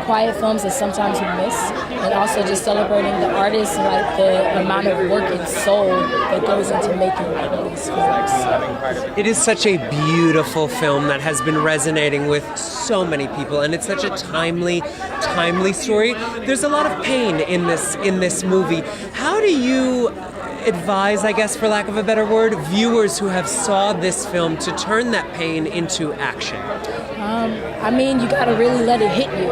quiet films that sometimes we miss, and also just celebrating the artists and like the amount of work and soul that goes into making these films. It is such a beautiful film that has been resonating with so many people, and it's such a timely story. There's a lot of pain in this movie. How do you advise, I guess for lack of a better word, viewers who have saw this film to turn that pain into action? You gotta really let it hit you.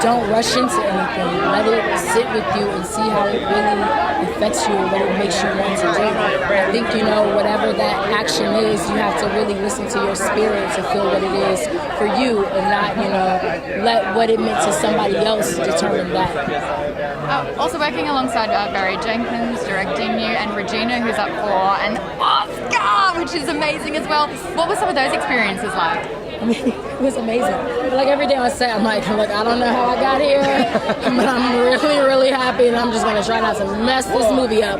Don't rush into anything. Let it sit with you and see how it really affects you and what it makes you want to do. I think, whatever that action is, you have to really listen to your spirit to feel what it is for you and not, let what it meant to somebody else determine that. Also working alongside Barry Jenkins, directing you, and Regina, who's up for an Oscar, which is amazing as well. What were some of those experiences like? It was amazing. Like every day on set, I'm like, I don't know how I got here, but I'm really, really happy, and I'm just gonna try not to mess this movie up.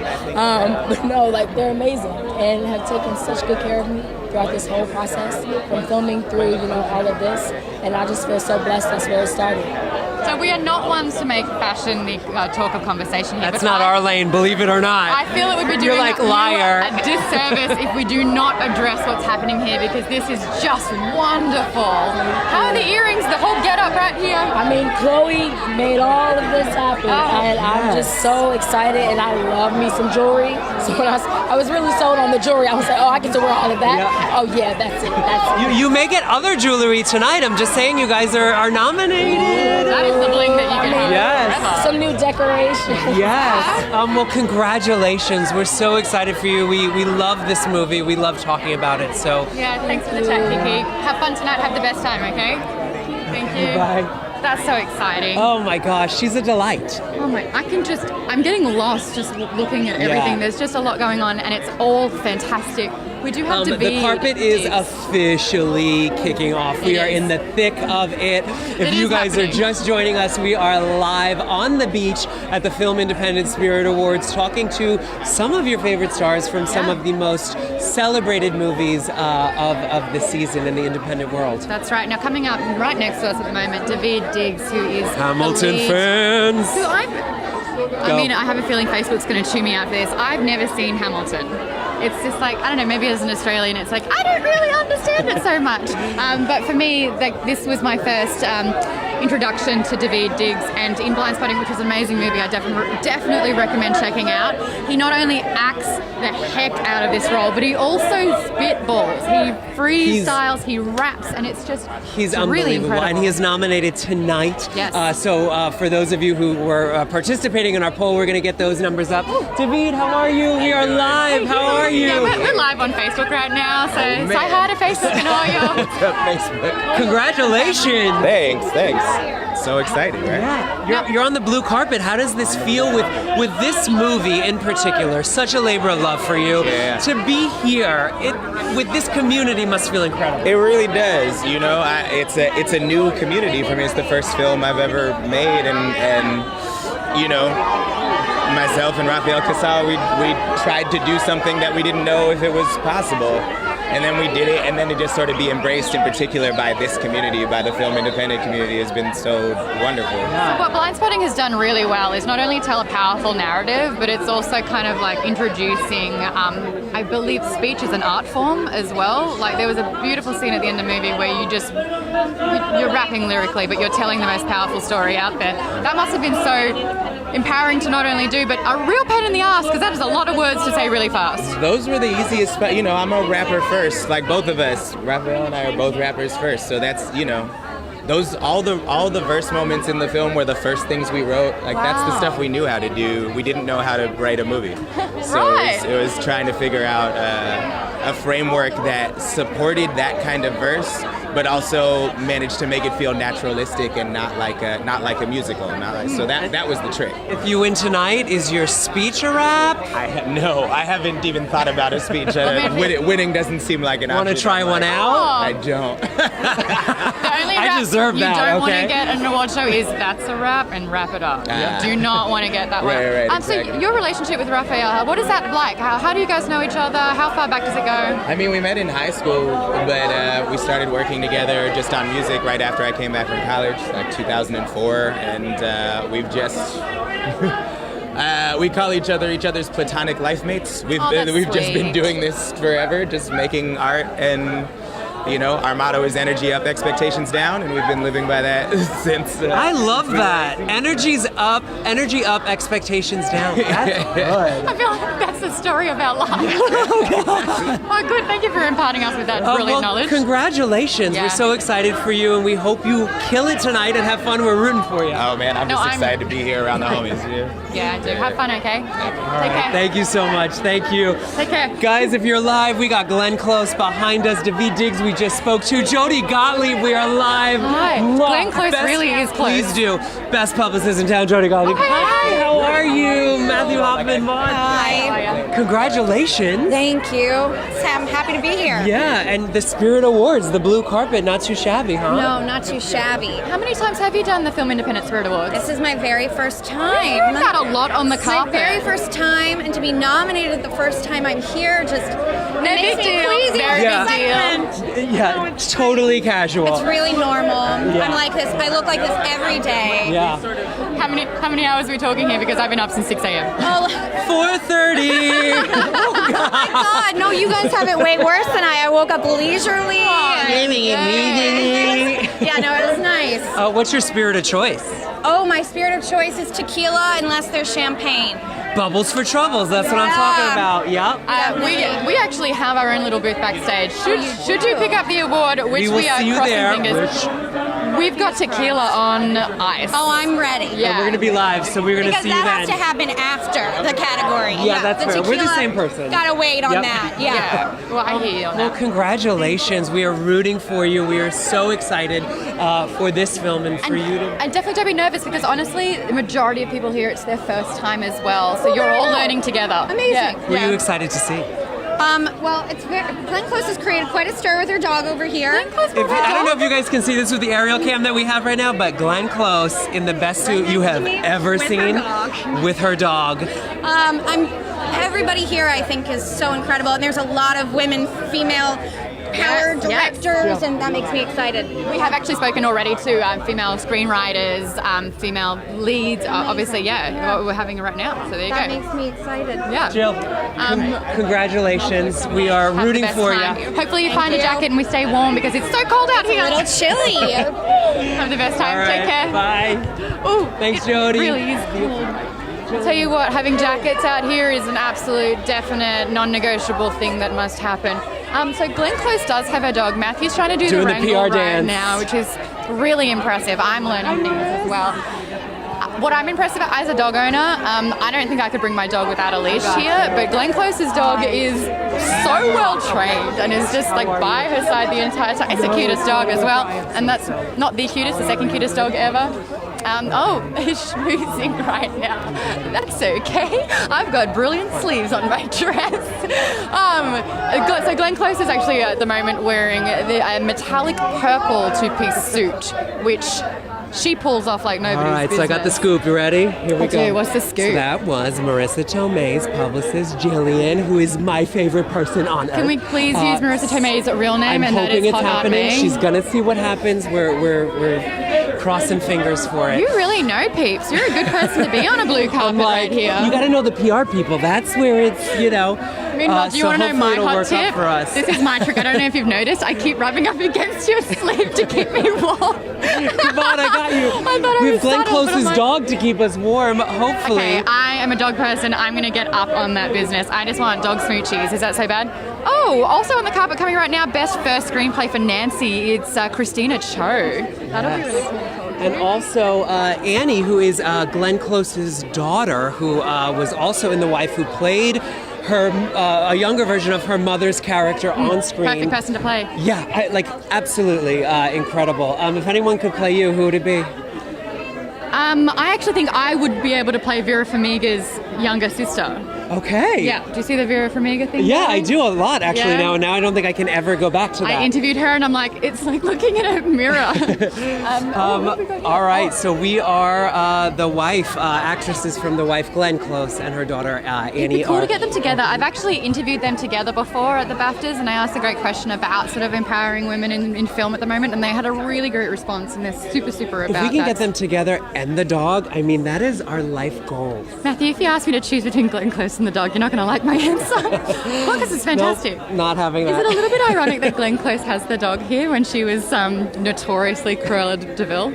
But no, they're amazing and have taken such good care of me throughout this whole process, from filming through, all of this, and I just feel so blessed. That's where it started. So we are not ones to make fashion the talk of conversation here. That's not our lane, believe it or not. I feel it would be You're doing like you liar. a disservice if we do not address what's happening here, because this is just wonderful. How are the earrings, the whole get-up right here? Chloe made all of this happen, and I'm just so excited, and I love me some jewelry. So when I was really sold on the jewelry, I was like, I get to wear all of that? Yeah. Oh yeah, that's it. You may get other jewelry tonight. I'm just saying, you guys are nominated. That is the bling that you can have. Yes. Some new decorations. Yes. Well, congratulations. We're so excited for you. We love this movie. We love talking about it. So Yeah, thanks for the chat, Kiki. Have fun tonight. Have the best time, okay? Thank you. bye. That's so exciting. Oh my gosh, she's a delight. Oh my, I'm getting lost just looking at everything. Yeah. There's just a lot going on and it's all fantastic. We do have to be. The carpet is officially kicking off. We are in the thick of it. If you guys are just joining us, we are live on the beach at the Film Independent Spirit Awards talking to some of your favorite stars from some of the most celebrated movies of the season in the independent world. That's right. Now coming up right next to us at the moment, David Diggs, who is Hamilton fans. Who I mean, I have a feeling Facebook's going to chew me out for this. I've never seen Hamilton. It's just like, I don't know, maybe as an Australian, it's like, I don't really understand it so much. But for me, this was my first introduction to David Diggs, and in Blind Spotting, which is an amazing movie, I definitely recommend checking out. He not only acts the heck out of this role, but he also spitballs. He freestyles, he raps, and it's just He's really unbelievable, incredible. and he is nominated tonight. Yes. So for those of you who were participating in our poll, we're going to get those numbers up. David, how are you? We are live. How are you? Yeah, we're live on Facebook right now, so say hi to Facebook and all your... Facebook. Congratulations. Thanks. So exciting, right? Yeah. You're on the blue carpet. How does this feel with this movie in particular? Such a labor of love for you. Yeah. To be here with this community must feel incredible. It really does. You know, it's a new community for me. It's the first film I've ever made, and you know, myself and Rafael Casal, we tried to do something that we didn't know if it was possible. And then we did it, and then to just sort of be embraced in particular by this community, by the film independent community, has been so wonderful. So what Blind Spotting has done really well is not only tell a powerful narrative, but it's also kind of like introducing, I believe, speech as an art form as well. Like there was a beautiful scene at the end of the movie where you're rapping lyrically, but you're telling the most powerful story out there. That must have been so empowering to not only do, but a real pain in the ass, because that is a lot of words to say really fast. Those were the easiest, you know, I'm a rapper first, like both of us. Rafael and I are both rappers first, so that's, you know, those all the verse moments in the film were the first things we wrote. Like that's the stuff we knew how to do. We didn't know how to write a movie, so it was trying to figure out a framework that supported that kind of verse, but also managed to make it feel naturalistic and not like a musical. So that was the trick. If you win tonight, is your speech a rap? I haven't even thought about a speech. Winning doesn't seem like an option. Want to try one out? I don't. The only I deserve that. You don't want okay? to get an award show is that's a rap and wrap it up. You do not want to get that one. Right, exactly. So your relationship with Rafael, what is that like? How do you guys know each other? How far back does it go? I mean, we met in high school, but we started working together just on music right after I came back from college, like 2004, and we've just we call each other's platonic life mates. We've just been doing this forever, just making art, and you know, our motto is energy up, expectations down, and we've been living by that since. I love that. Energy up, expectations down. That's good. I feel like that's the story of our life. Oh, good. Thank you for imparting us with that brilliant knowledge. Congratulations. Yeah. We're so excited for you, and we hope you kill it tonight and have fun. We're rooting for you. Oh, man, I'm excited to be here around the homies. Yeah, I do. Have fun, okay? Take care. Thank you so much. Thank you. Take care. Guys, if you're live, we got Glenn Close behind us, David Diggs we just spoke to, Jody Gottlieb, we are live. Hi. Glenn Close really is close. Please do. Best publicist in town, Jody Gottlieb. Hi, how are you? Matthew Hoffman-Vaughn. Hi. Congratulations. Thank you. I'm happy to be here. Yeah, and the Spirit Awards, the blue carpet, not too shabby, huh? No, not too shabby. How many times have you done the Film Independent Spirit Awards? This is my very first time. You've got a lot on the carpet. My very first time, and to be nominated the first time I'm here, just big deal. Very big deal. Yeah, totally casual. It's really normal. I'm like this. I look like this every day. Yeah. How many hours are we talking here? Because I've been up since 6 a.m. Oh, 4:30. Oh my God! No, you guys have it way worse than I woke up leisurely. Yeah, no, it was nice. What's your spirit of choice? Oh, my spirit of choice is tequila, unless there's champagne. Bubbles for troubles. That's what I'm talking about. Yep. We actually have our own little booth backstage. Should you pick up the award, which we are see you crossing there, fingers. We've got tequila on ice. Oh, I'm ready. We're going to be live, so we're going to Because see you that then. has to happen after the category. Yeah, that's fair. We're the tequila, same person. Gotta wait on Yep. that. Yeah. Well, I hear you on Well, that. congratulations. We are rooting for you. We are so excited for this film and for you to... And definitely don't be nervous because honestly, the majority of people here, it's their first time as well. So you're all learning together. Amazing. Were you excited to see? Well, Glenn Close has created quite a stir with her dog over here. I don't know if you guys can see this with the aerial cam that we have right now, but Glenn Close in the best suit you have ever seen with her dog. Everybody here, I think, is so incredible, and there's a lot of women, female power directors, and that makes me excited. We have actually spoken already to female screenwriters, female leads. Obviously, what we're having right now. So there you That go. makes me excited. Yeah. Jill, congratulations. We are Have the rooting best for time. you. Hopefully you find a jacket and we stay warm because it's so cold out here. A little chilly. Have the best time. All right, Take care. bye. Ooh, Thanks, Jody. Really is cold. I'll tell you what, having jackets out here is an absolute, definite, non-negotiable thing that must happen. So Glenn Close does have her dog. Matthew's trying to do Doing the the wrangle PR right dance. now, which is really impressive. I'm learning things as well. What I'm impressed about as a dog owner, I don't think I could bring my dog without a leash here, but Glenn Close's dog is so well trained and is just like by her side the entire time. It's the cutest dog as well, and that's not the cutest, the second cutest dog ever. He's schmoozing right now. That's okay. I've got brilliant sleeves on my dress. So Glenn Close is actually at the moment wearing a metallic purple two-piece suit, which she pulls off like nobody's All right, business. so I got the scoop. You ready? Here we go. What's the scoop? So that was Marissa Tomei's publicist, Jillian, who is my favorite person on earth. Can we please use Marissa Tomei's real name? I'm and that hoping is it's Hot Art happening. Me? She's gonna see what happens. We're crossing fingers for it. You really know, peeps. You're a good person to be on a blue carpet right here. You gotta know the PR people. That's where it's, you know. I mean, do you so want to know hopefully my it'll hot work out tip? for us. This is my trick. I don't know if you've noticed. I keep rubbing up against your sleeve to keep me warm. Come on, I got you. I thought we I have was Glenn subtle, but I'm Close's like- dog to keep us warm, hopefully. Okay, I am a dog person. I'm going to get up on that business. I just want dog smoochies. Is that so bad? Oh, also on the carpet coming right now, best first screenplay for Nancy. It's Christina Cho. That'll be really cool. And also Annie, who is Glenn Close's daughter, who was also in The Wife, who played her a younger version of her mother's character on screen. Perfect person to play. Yeah, absolutely incredible. If anyone could play you, who would it be? I actually think I would be able to play Vera Farmiga's younger sister. Okay. Yeah. Do you see the Vera Farmiga thing? Yeah, going? I do a lot actually Yeah. now, and now I don't think I can ever go back to that. I interviewed her and I'm like, it's like looking in a mirror. All right, so we are The Wife, actresses from The Wife, Glenn Close and her daughter Annie. It'd be cool are to get them together. I've actually interviewed them together before at the BAFTAs, and I asked a great question about sort of empowering women in film at the moment, and they had a really great response, and they're super If about we can that. get them together and the dog, I mean, that is our life goal. Matthew, if you ask me to choose between Glenn Close and the dog, you're not going to like my answer. Well, because it's fantastic. Nope, not having Is that. it a little bit ironic that Glenn Close has the dog here when she was notoriously Cruella de Vil?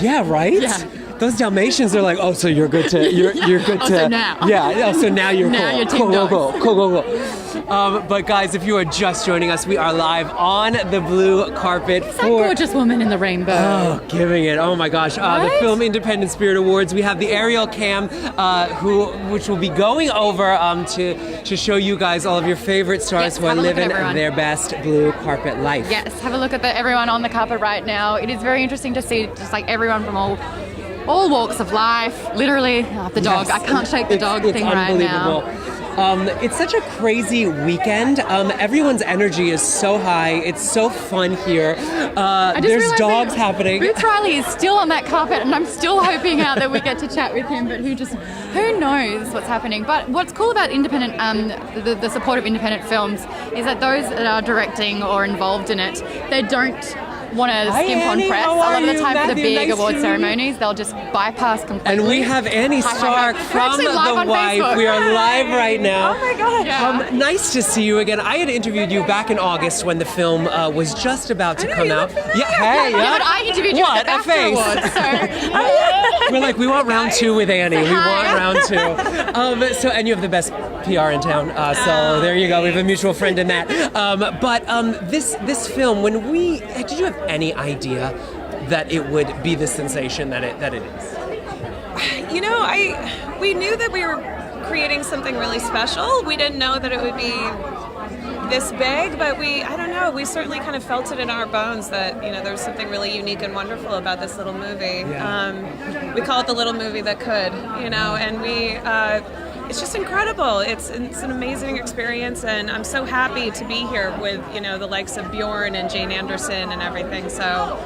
Yeah, right? Yeah. Those Dalmatians are like, oh, so you're good to, you're good Oh, to. so now. Yeah, oh, so now you're Now cool. you're team dogs. Cool. But guys, if you are just joining us, we are live on the blue carpet That for gorgeous woman in the rainbow. Oh, giving it. Oh my gosh. The Right? Film Independent Spirit Awards. We have the aerial cam, which will be going over to show you guys all of your favorite stars Yes, who are have a look at living everyone. their best blue carpet life. Yes, have a look at everyone on the carpet right now. It is very interesting to see just like everyone from all walks of life. Literally, the dog. Yes. I can't shake the dog thing right now. It's such a crazy weekend. Everyone's energy is so high. It's so fun here. There's realized dogs that happening. Boots Riley is still on that carpet, and I'm still hoping out that we get to chat with him. But who knows what's happening? But what's cool about independent, the support of independent films, is that those that are directing or involved in it, they don't want to Hi, skimp on Annie. press. How A lot are of the you? time for the Matthew, big nice to award meet you. ceremonies, they'll just bypass completely. And we have Annie Hi. Stark We're from actually live The on Wife. Facebook. We are live right now. Oh my God. Yeah. Nice to see you again. I had interviewed you back in August when the film was just about to come out. Yeah, hey, Yeah, but I interviewed you What? at the A BAFTA face. Awards, so... We're like, we want round 2 with Annie. We want round 2. And you have the best PR in town. So there you go. We have a mutual friend in that. But this film, did you have any idea that it would be the sensation that it is? You know, we knew that we were creating something really special. We didn't know that it would be this big, but I don't know, we certainly kind of felt it in our bones that, you know, there was something really unique and wonderful about this little movie. We call it the little movie that could, you know, and it's just incredible. It's an amazing experience, and I'm so happy to be here with, you know, the likes of Bjorn and Jane Anderson and everything. So,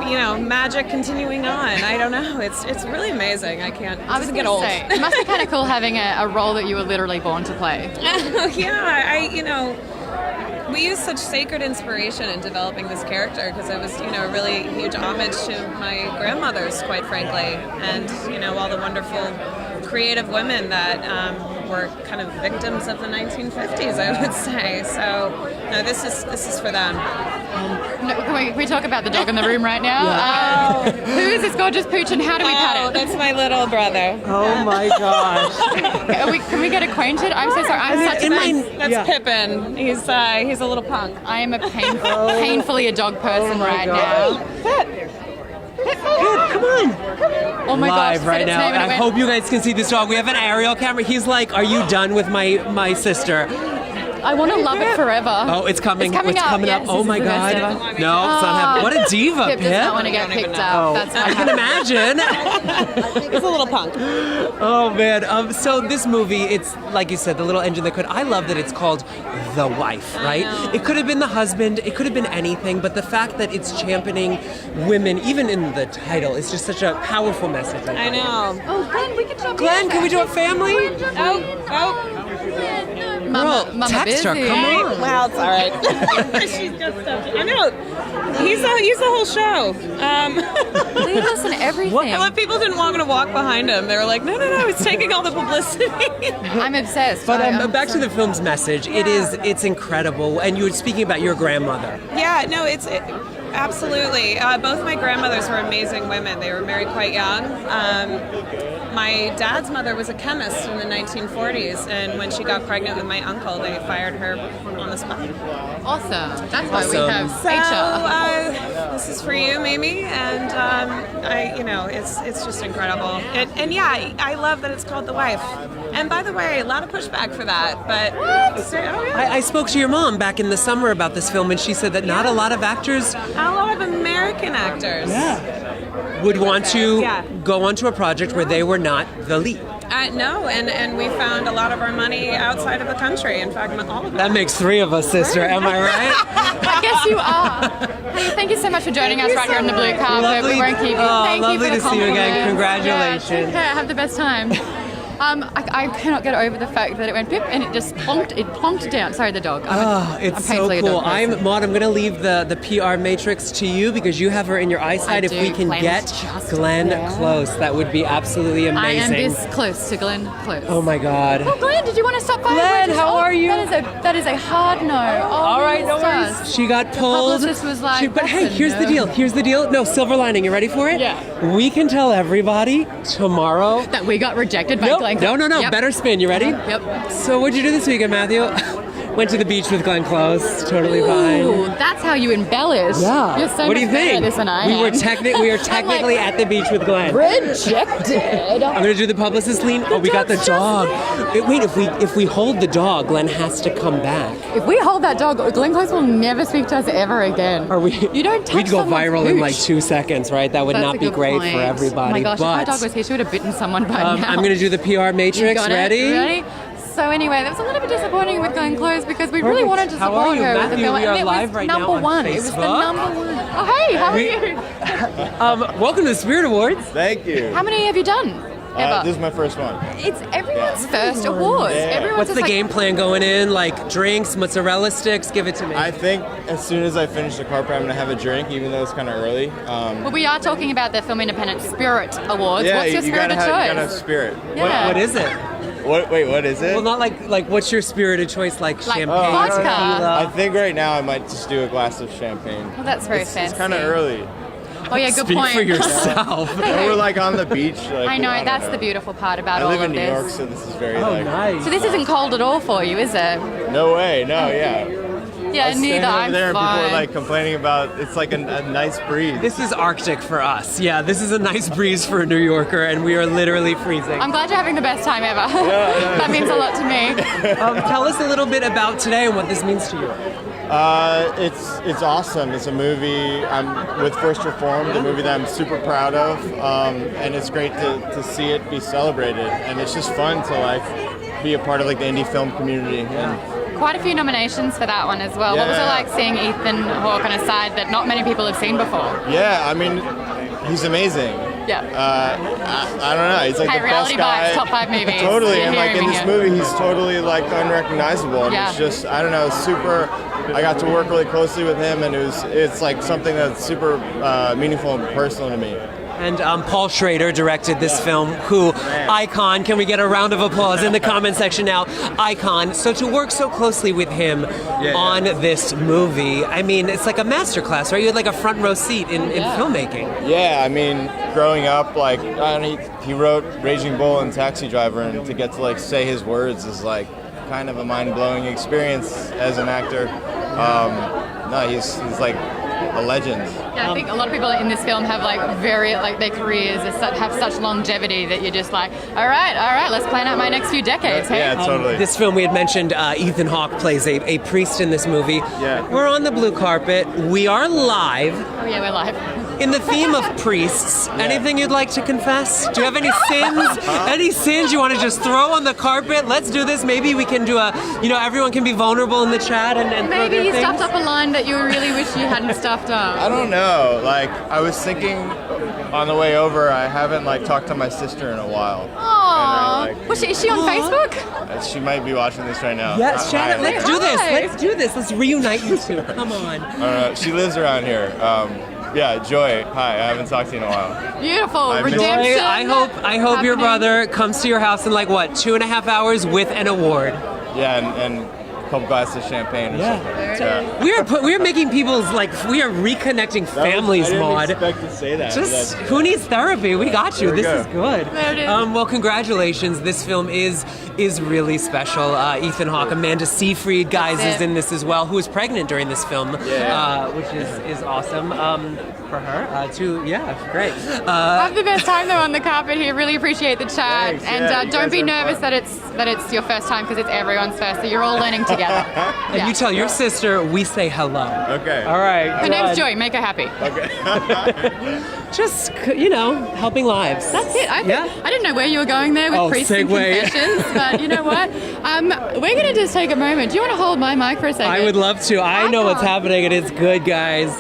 you know, magic continuing on. I don't know. It's really amazing. I doesn't get old. Say, it must be kind of cool having a role that you were literally born to play. Yeah, we used such sacred inspiration in developing this character because it was, you know, a really huge homage to my grandmothers, quite frankly, and, you know, all the wonderful creative women that were kind of victims of the 1950s, I would say. So, no, this is for them. Can we talk about the dog in the room right now? Who is this gorgeous pooch, and how do we pat it? That's my little brother. Oh my gosh! Can we get acquainted? I'm so sorry. That's Pippin. He's a little punk. I am a painfully a dog person now. Come on. Oh my gosh, Live right now. I hope you guys can see this dog. We have an aerial camera. He's like, "Are you done with my sister?" I want to love it forever. Oh, it's coming. It's coming up. Oh my god. No, it's not happening. What a diva, Pip does not want to get picked up. That's I can imagine. He's a little punk. Oh man. So this movie, it's like you said, the little engine that could. I love that it's called The Wife, right? It could have been the husband. It could have been anything. But the fact that it's championing women, even in the title, is just such a powerful message. I know. Oh, Glenn, we can jump Glenn, can we do a family? Girl, text her. Come on. Well, it's all right. She's just I know. He's the whole show. Leave us in everything. And people didn't want to walk behind him. They were like, no, he's taking all the publicity. I'm obsessed. But back to the film's message. It's incredible. And you were speaking about your grandmother. Yeah, no, absolutely. Both my grandmothers were amazing women. They were married quite young. My dad's mother was a chemist in the 1940s, and when she got pregnant with my uncle, they fired her on the spot. Awesome. That's why we have HR. This is for you, Mimi, and it's just incredible. And yeah, I love that it's called The Wife. And by the way, a lot of pushback for that, but I spoke to your mom back in the summer about this film, and she said that not a lot of actors, a lot of American actors, would want to go onto a project where they were not the lead. No, and we found a lot of our money outside of the country. In fact, all of it. That makes three of us, sister. Am I right? I guess you are. Hey, thank you so much for joining us right here on the blue carpet. We won't keep you. Thank you for the lovely to see you again. Congratulations. Yeah, take care. Have the best time. I cannot get over the fact that it went pip and it just plonked down. Sorry, the dog. It's so cool. Maud, I'm going to leave the PR matrix to you because you have her in your eyesight. If we can get Glenn Close, that would be absolutely amazing. I am this close to Glenn Close. Oh my God. Oh, Glenn, did you want to stop by? Glenn, how are you? That is a hard no. All right, no worries. She got pulled. The publicist was like, but hey, here's the deal. Here's the deal. No, silver lining. You ready for it? Yeah. We can tell everybody tomorrow that we got rejected by Glenn Close. No. Yep. Better spin. You ready? Yep. So what'd you do this weekend, Matthew? Went to the beach with Glenn Close. Totally fine. Ooh, that's how you embellish. Yeah. You're so what do you much better think? at this than I am. We are technically at the beach with Glenn. Rejected. I'm gonna do the publicist lean. Oh, we got the dog. Wait, if we hold the dog, Glenn has to come back. If we hold that dog, Glenn Close will never speak to us ever again. Are we? You don't touch We'd go someone's viral pooch. in like 2 seconds, right? That would That's not a be good great point. for everybody. Oh my gosh, but if my dog was here, she would have bitten someone by now. I'm gonna do the PR matrix. You got Ready? It? Ready? So anyway, that was a little bit disappointing with Glenn Close because we really wanted to How support are you, her with the Matthew? film. We are and it live was right number now on one. It was the Facebook. number one. Oh hey, how are you? Welcome to the Spirit Awards. Thank you. How many have you done? This is my first one. It's everyone's first awards. Yeah. Everyone's What's just the like, game plan going in? Like drinks, mozzarella sticks? Give it to me. I think as soon as I finish the car prep, I'm going to have a drink, even though it's kind of early. Well, we are talking about the Film Independent Spirit Awards. Yeah, What's your you spirit gotta of have, choice? you gotta have spirit. Yeah. What is it? Wait, what is it? Well, not like what's your spirit of choice? Like champagne, vodka. tequila? I think right now I might just do a glass of champagne. Well, that's very It's fancy. kind of early. Oh yeah, good Speak point. for yourself. And we're like on the beach. Like, I know, that's don't the beautiful part about I all live of in New this. York, so this is very nice. So this isn't cold at all for you, is it? No way, no, yeah. Yeah, I was neither. standing over I'm there and people were fine. like complaining about it's like a nice breeze. This is Arctic for us. Yeah, this is a nice breeze for a New Yorker, and we are literally freezing. I'm glad you're having the best time ever. That means a lot to me. Tell us a little bit about today and what this means to you. It's awesome. It's a movie with First Reformed, a movie that I'm super proud of, and it's great to see it be celebrated. And it's just fun to like be a part of like the indie film community. And Quite a few nominations for that one as well. What was it Yeah. like seeing Ethan Hawke on a side that not many people have seen before? yeah, I mean, he's amazing. Yeah. I don't know. He's like Hey, the reality best guy. bites, top 5 movies. Totally, You're and like hearing in me this here. movie, he's totally like unrecognizable. And Yeah. it's just I don't know, super. I got to work really closely with him, and it's like something that's super meaningful and personal to me. And Paul Schrader directed this film, who, icon, can we get a round of applause in the comment section now? Icon. So to work so closely with him on this movie, I mean, it's like a masterclass, right? You had like a front row seat in filmmaking. Yeah, I mean, growing up, like, he wrote Raging Bull and Taxi Driver, and to get to like say his words is like kind of a mind-blowing experience as an actor. No, he's like a legend. Yeah, I think a lot of people in this film have like their careers have such longevity that you're just like, all right, let's plan out my next few decades. Hey? Yeah, totally. This film, we had mentioned Ethan Hawke plays a priest in this movie. Yeah. We're on the blue carpet. We are live. Oh yeah, we're live. In the theme of priests, anything you'd like to confess? Do you have any sins? Any sins you want to just throw on the carpet? Let's do this. Maybe we can do everyone can be vulnerable in the chat and throw Maybe their you things. stuffed up a line that you really wish you hadn't stuffed up. I don't know. Like, I was thinking on the way over, I haven't like talked to my sister in a while. Aww. Is she on Facebook? She might be watching this right now. Yes, Shannon, let's do this. Hi. Let's do this. Let's reunite you two. Come on. She lives around here. Yeah, Joy. Hi, I haven't talked to you in a while. Beautiful. I miss Redemption. you. I hope your brother comes to your house in like what 2.5 hours with an award. Yeah, and a couple glasses of champagne or something. Yeah. We are making people's we are reconnecting families, I didn't Maud. expect to say that. Just who needs therapy? We got you. There we This go. is good. There it is. Well, congratulations. This film is really special. Ethan Hawke, Amanda Seyfried, guys, That's is it. in this as well. Who is pregnant during this film, which is awesome for her. Too, great. Have the best time though on the carpet here. Really appreciate the chat, Thanks, and yeah, you don't guys be are nervous fun. that it's your first time because it's everyone's first. So you're all learning together. And you tell your sister we say hello. Okay. All right. Her name's Joy. Make her happy. Just helping lives. That's it. I didn't know where you were going there with priests and segue. confessions, but you know what? We're gonna just take a moment. Do you want to hold my mic for a second? I would love to. I know what's happening, and it's good, guys.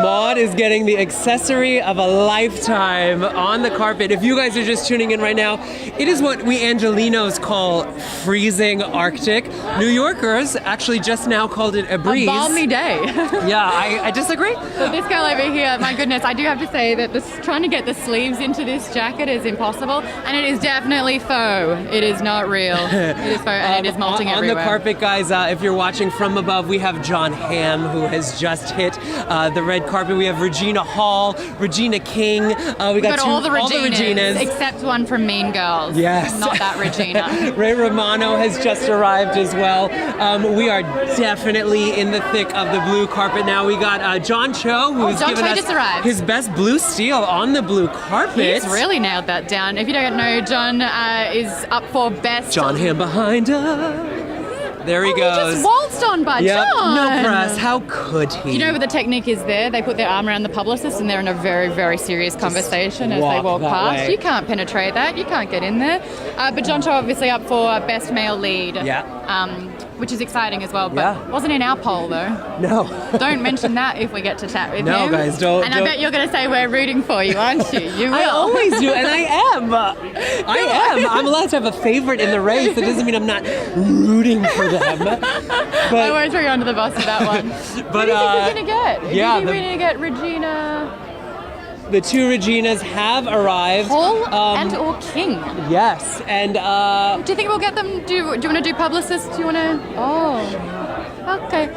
Maud is getting the accessory of a lifetime on the carpet. If you guys are just tuning in right now, it is what we Angelinos call freezing Arctic. New Yorkers actually just now called it a breeze. A balmy day. Yeah, I disagree. So this girl over here, my goodness, I do have to say that trying to get the sleeves into this jacket is impossible, and it is definitely faux. It is not real. It is faux, and it is melting on everywhere. the carpet, guys, if you're watching from above, we have John Hamm, who has just hit the red carpet. We have Regina Hall, Regina King. We got all the Reginas. Reginas, except one from Mean Girls. Yes. Not that Regina. Ray Romano has just arrived as well. We are definitely in the thick of the blue carpet now. We got John Cho, who's John given Cho us just arrived. his best blue steel on the blue carpet. He's really nailed that down. If you don't know, John is up for best. John Hamm behind us. There he He goes. just waltzed on by Yep, John. no press. How could he? You know what the technique is there? They put their arm around the publicist and they're in a very, very serious conversation as they walk walk that past. way. You can't penetrate that. You can't get in there. But John Cho obviously up for Best Male Lead. Yeah. Which is exciting as well. But Yeah. wasn't in our poll though. No. Don't mention that if we get to chat with No, him. guys, don't- And I don't- bet you're going to say we're rooting for you, aren't you? You will. I always do, and I am. I am. I'm allowed to have a favorite in the race. It doesn't mean I'm not rooting for them. I won't throw you under the bus for that one. But Who do you think we're going to get? yeah, Do you think we're going to get Regina the two Reginas have arrived. Hall and or King? Yes, and do you think we'll get them? Do you want to do publicists? Do you want to? Oh, okay.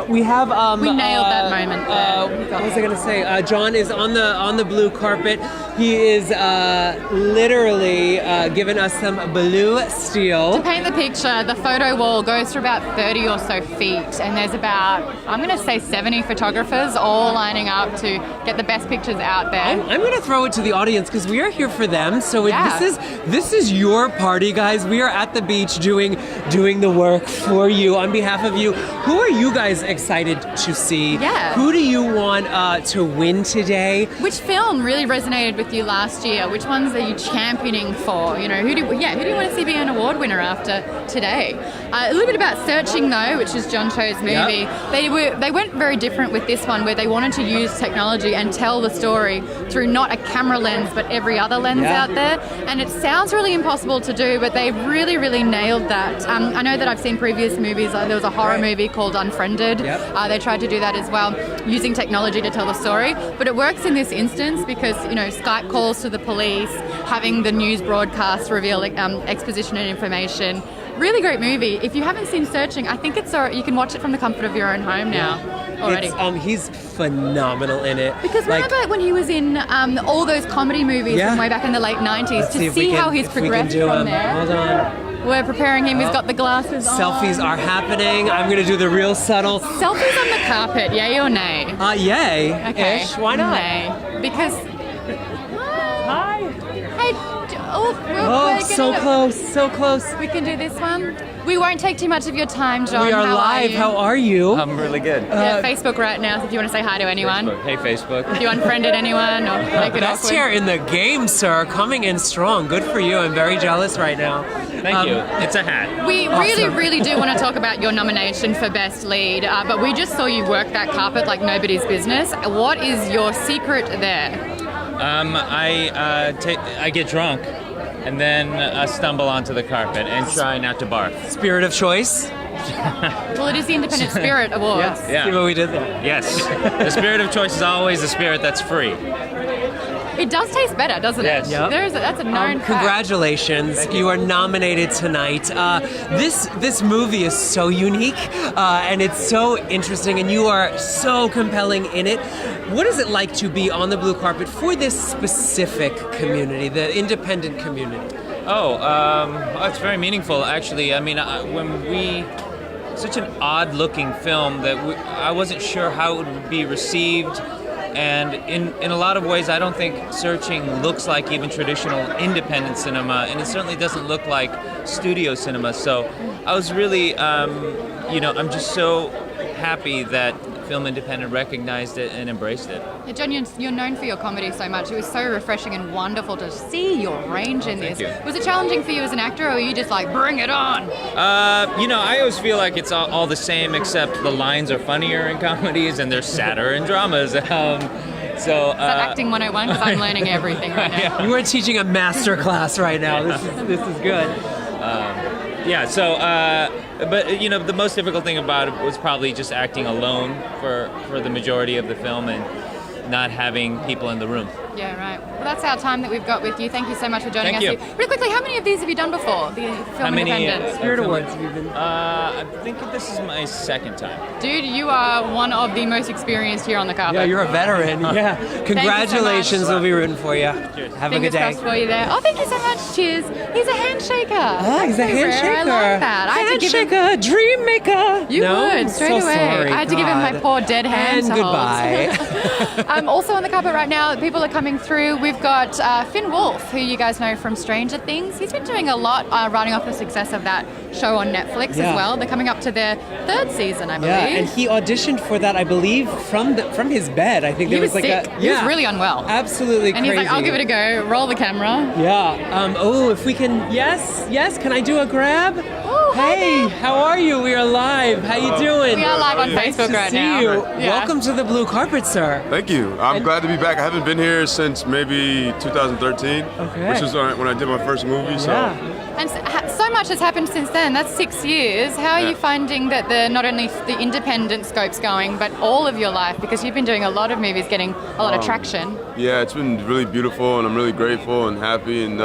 we have. We nailed that moment there. What was I going to say? John is on the blue carpet. He is literally giving us some blue steel. To paint the picture, the photo wall goes for about 30 or so feet, and there's about, I'm going to say 70 photographers all lining up to get the best pictures out there. I'm going to throw it to the audience because we are here for them. So this is your party, guys. We are at the beach doing the work for you on behalf of you. Who are you guys excited to see? Yeah. Who do you want to win today? Which film really resonated with you last year? Which ones are you championing for? You know, who do you want to see be an award winner after today? A little bit about Searching though, which is John Cho's movie. Yep. They went very different with this one, where they wanted to use technology and tell the story through not a camera lens but every other lens out there. And it sounds really impossible to do, but they really, really nailed that. I know that I've seen previous movies. There was a horror movie called Unfriended. Yep. They tried to do that as well, using technology to tell the story. But it works in this instance because, you know, Skype calls to the police, having the news broadcast reveal exposition and information. Really great movie. If you haven't seen Searching, I think you can watch it from the comfort of your own home now already. He's phenomenal in it. Because remember when he was in all those comedy movies from way back in the late 90s, Let's to see how he's progressed from there. Hold on. We're preparing him. He's got the glasses on. Selfies are happening. I'm going to do the real subtle. Selfies on the carpet, yay or nay? Yay. Okay. Ish. Why not? Nay. Because... Hi. Hey, so close. We can do this one. We won't take too much of your time, John. We are live. How are you? I'm really good. Yeah, Facebook right now, so if you want to say hi to anyone. Facebook. Hey, Facebook. If you unfriended anyone or make it Best awkward. here in the game, sir. Coming in strong. Good for you. I'm very jealous right now. Thank you. It's a hat. We really do want to talk about your nomination for Best Lead, but we just saw you work that carpet like nobody's business. What is your secret there? I get drunk and then stumble onto the carpet and try not to barf. Spirit of choice? Well, it is the Independent Spirit Awards. Yeah. See what we did there? Yes. The spirit of choice is always the spirit that's free. It does taste better, doesn't Yes. it? Yep. That's a known fact. Congratulations. You are nominated tonight. This movie is so unique and it's so interesting and you are so compelling in it. What is it like to be on the blue carpet for this specific community, the independent community? It's very meaningful, actually. I mean, such an odd-looking film that I wasn't sure how it would be received. And in a lot of ways, I don't think Searching looks like even traditional independent cinema, and it certainly doesn't look like studio cinema. So I was really, I'm just so happy that Film Independent recognized it and embraced it. Yeah, John, you're known for your comedy so much. It was so refreshing and wonderful to see your range in this. Thank you. Was it challenging for you as an actor, or were you just like, bring it on? I always feel like it's all the same, except the lines are funnier in comedies and they're sadder in dramas. Is that Acting 101? Because I'm learning everything right now. You are teaching a master class right now. This is good. But the most difficult thing about it was probably just acting alone for the majority of the film and not having people in the room. Yeah, right. Well, that's our time that we've got with you. Thank you so much for joining Thank us. you. Really quickly, how many of these have you done before? The Film Independent? Spirit Awards have you been? I think this is my second time. Dude, you are one of the most experienced here on the carpet. Yeah, you're a veteran. Yeah. Congratulations. so much. We'll be rooting for you. Cheers. Have a Fingers good day. crossed for you there. Oh, thank you so much. Cheers. He's a handshaker. He's a That's so rare. handshaker. I like that. I had to give him, Handshaker, dream maker. you No? would, straight So away. sorry, I had to give him my God. poor dead hand And to goodbye. hold. Also on the carpet right now, people are coming through. We've got Finn Wolf, who you guys know from Stranger Things. He's been doing a lot riding off the success of that show on Netflix as Yeah. well. They're coming up to their third season, I believe. Yeah, and he auditioned for that, I believe, from his bed. I think He there was like sick. a He was really unwell. absolutely And crazy. he's like, I'll give it a go. Roll the camera. Yeah. If we can, yes. Can I do a grab? Oh, hey, how are you? We are live. How you doing? We are live on Nice Facebook to right see now. you. Yeah. Welcome to the blue carpet, sir. Thank you. I'm glad to be back. I haven't been here since maybe 2013, which was when I did my first movie. So. And so much has happened since then. That's 6 years. How are you finding that not only the independent scope's going, but all of your life? Because you've been doing a lot of movies, getting a lot of traction. Yeah, it's been really beautiful, and I'm really grateful and happy. And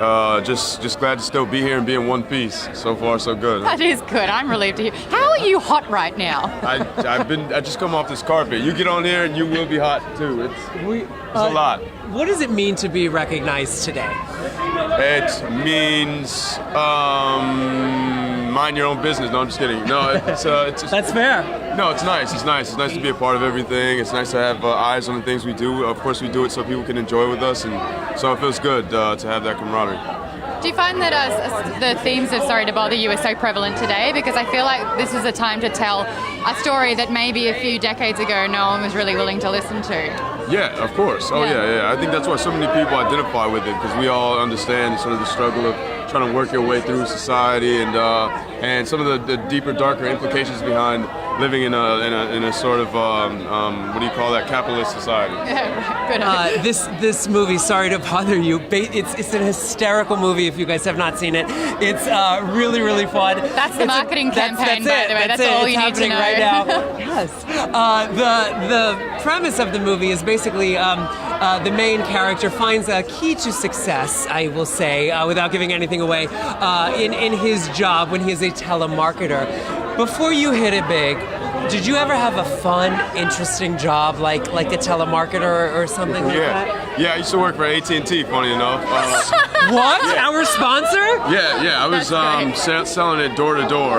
Just glad to still be here and be in one piece. So far, so good. That is good. I'm relieved to hear. How are you hot right now? I just come off this carpet. You get on here and you will be hot too. It's a lot. What does it mean to be recognized today? It means mind your own business. No, I'm just kidding. No, it's that's fair. No, it's nice. It's nice. It's nice to be a part of everything. It's nice to have eyes on the things we do. Of course, we do it so people can enjoy with us, and so it feels good to have that camaraderie. Do you find that the themes of Sorry to Bother You are so prevalent today? Because I feel like this is a time to tell a story that maybe a few decades ago no one was really willing to listen to. Yeah, of course. Oh, yeah. I think that's why so many people identify with it, because we all understand sort of the struggle of trying to work your way through society and some of the deeper, darker implications behind living in a sort of what do you call that, capitalist society. This movie, Sorry to Bother You, it's an hysterical movie. If you guys have not seen it, it's really, really fun. That's the marketing campaign, by the way. That's all you need to know. Right now. Yes. The premise of the movie is basically the main character finds a key to success, I will say, without giving anything away, in his job when he is a telemarketer. Before you hit it big, did you ever have a fun, interesting job like a telemarketer or something like that? Yeah, I used to work for AT&T, funny enough. What? Yeah. Our sponsor? Yeah, I was selling it door to door.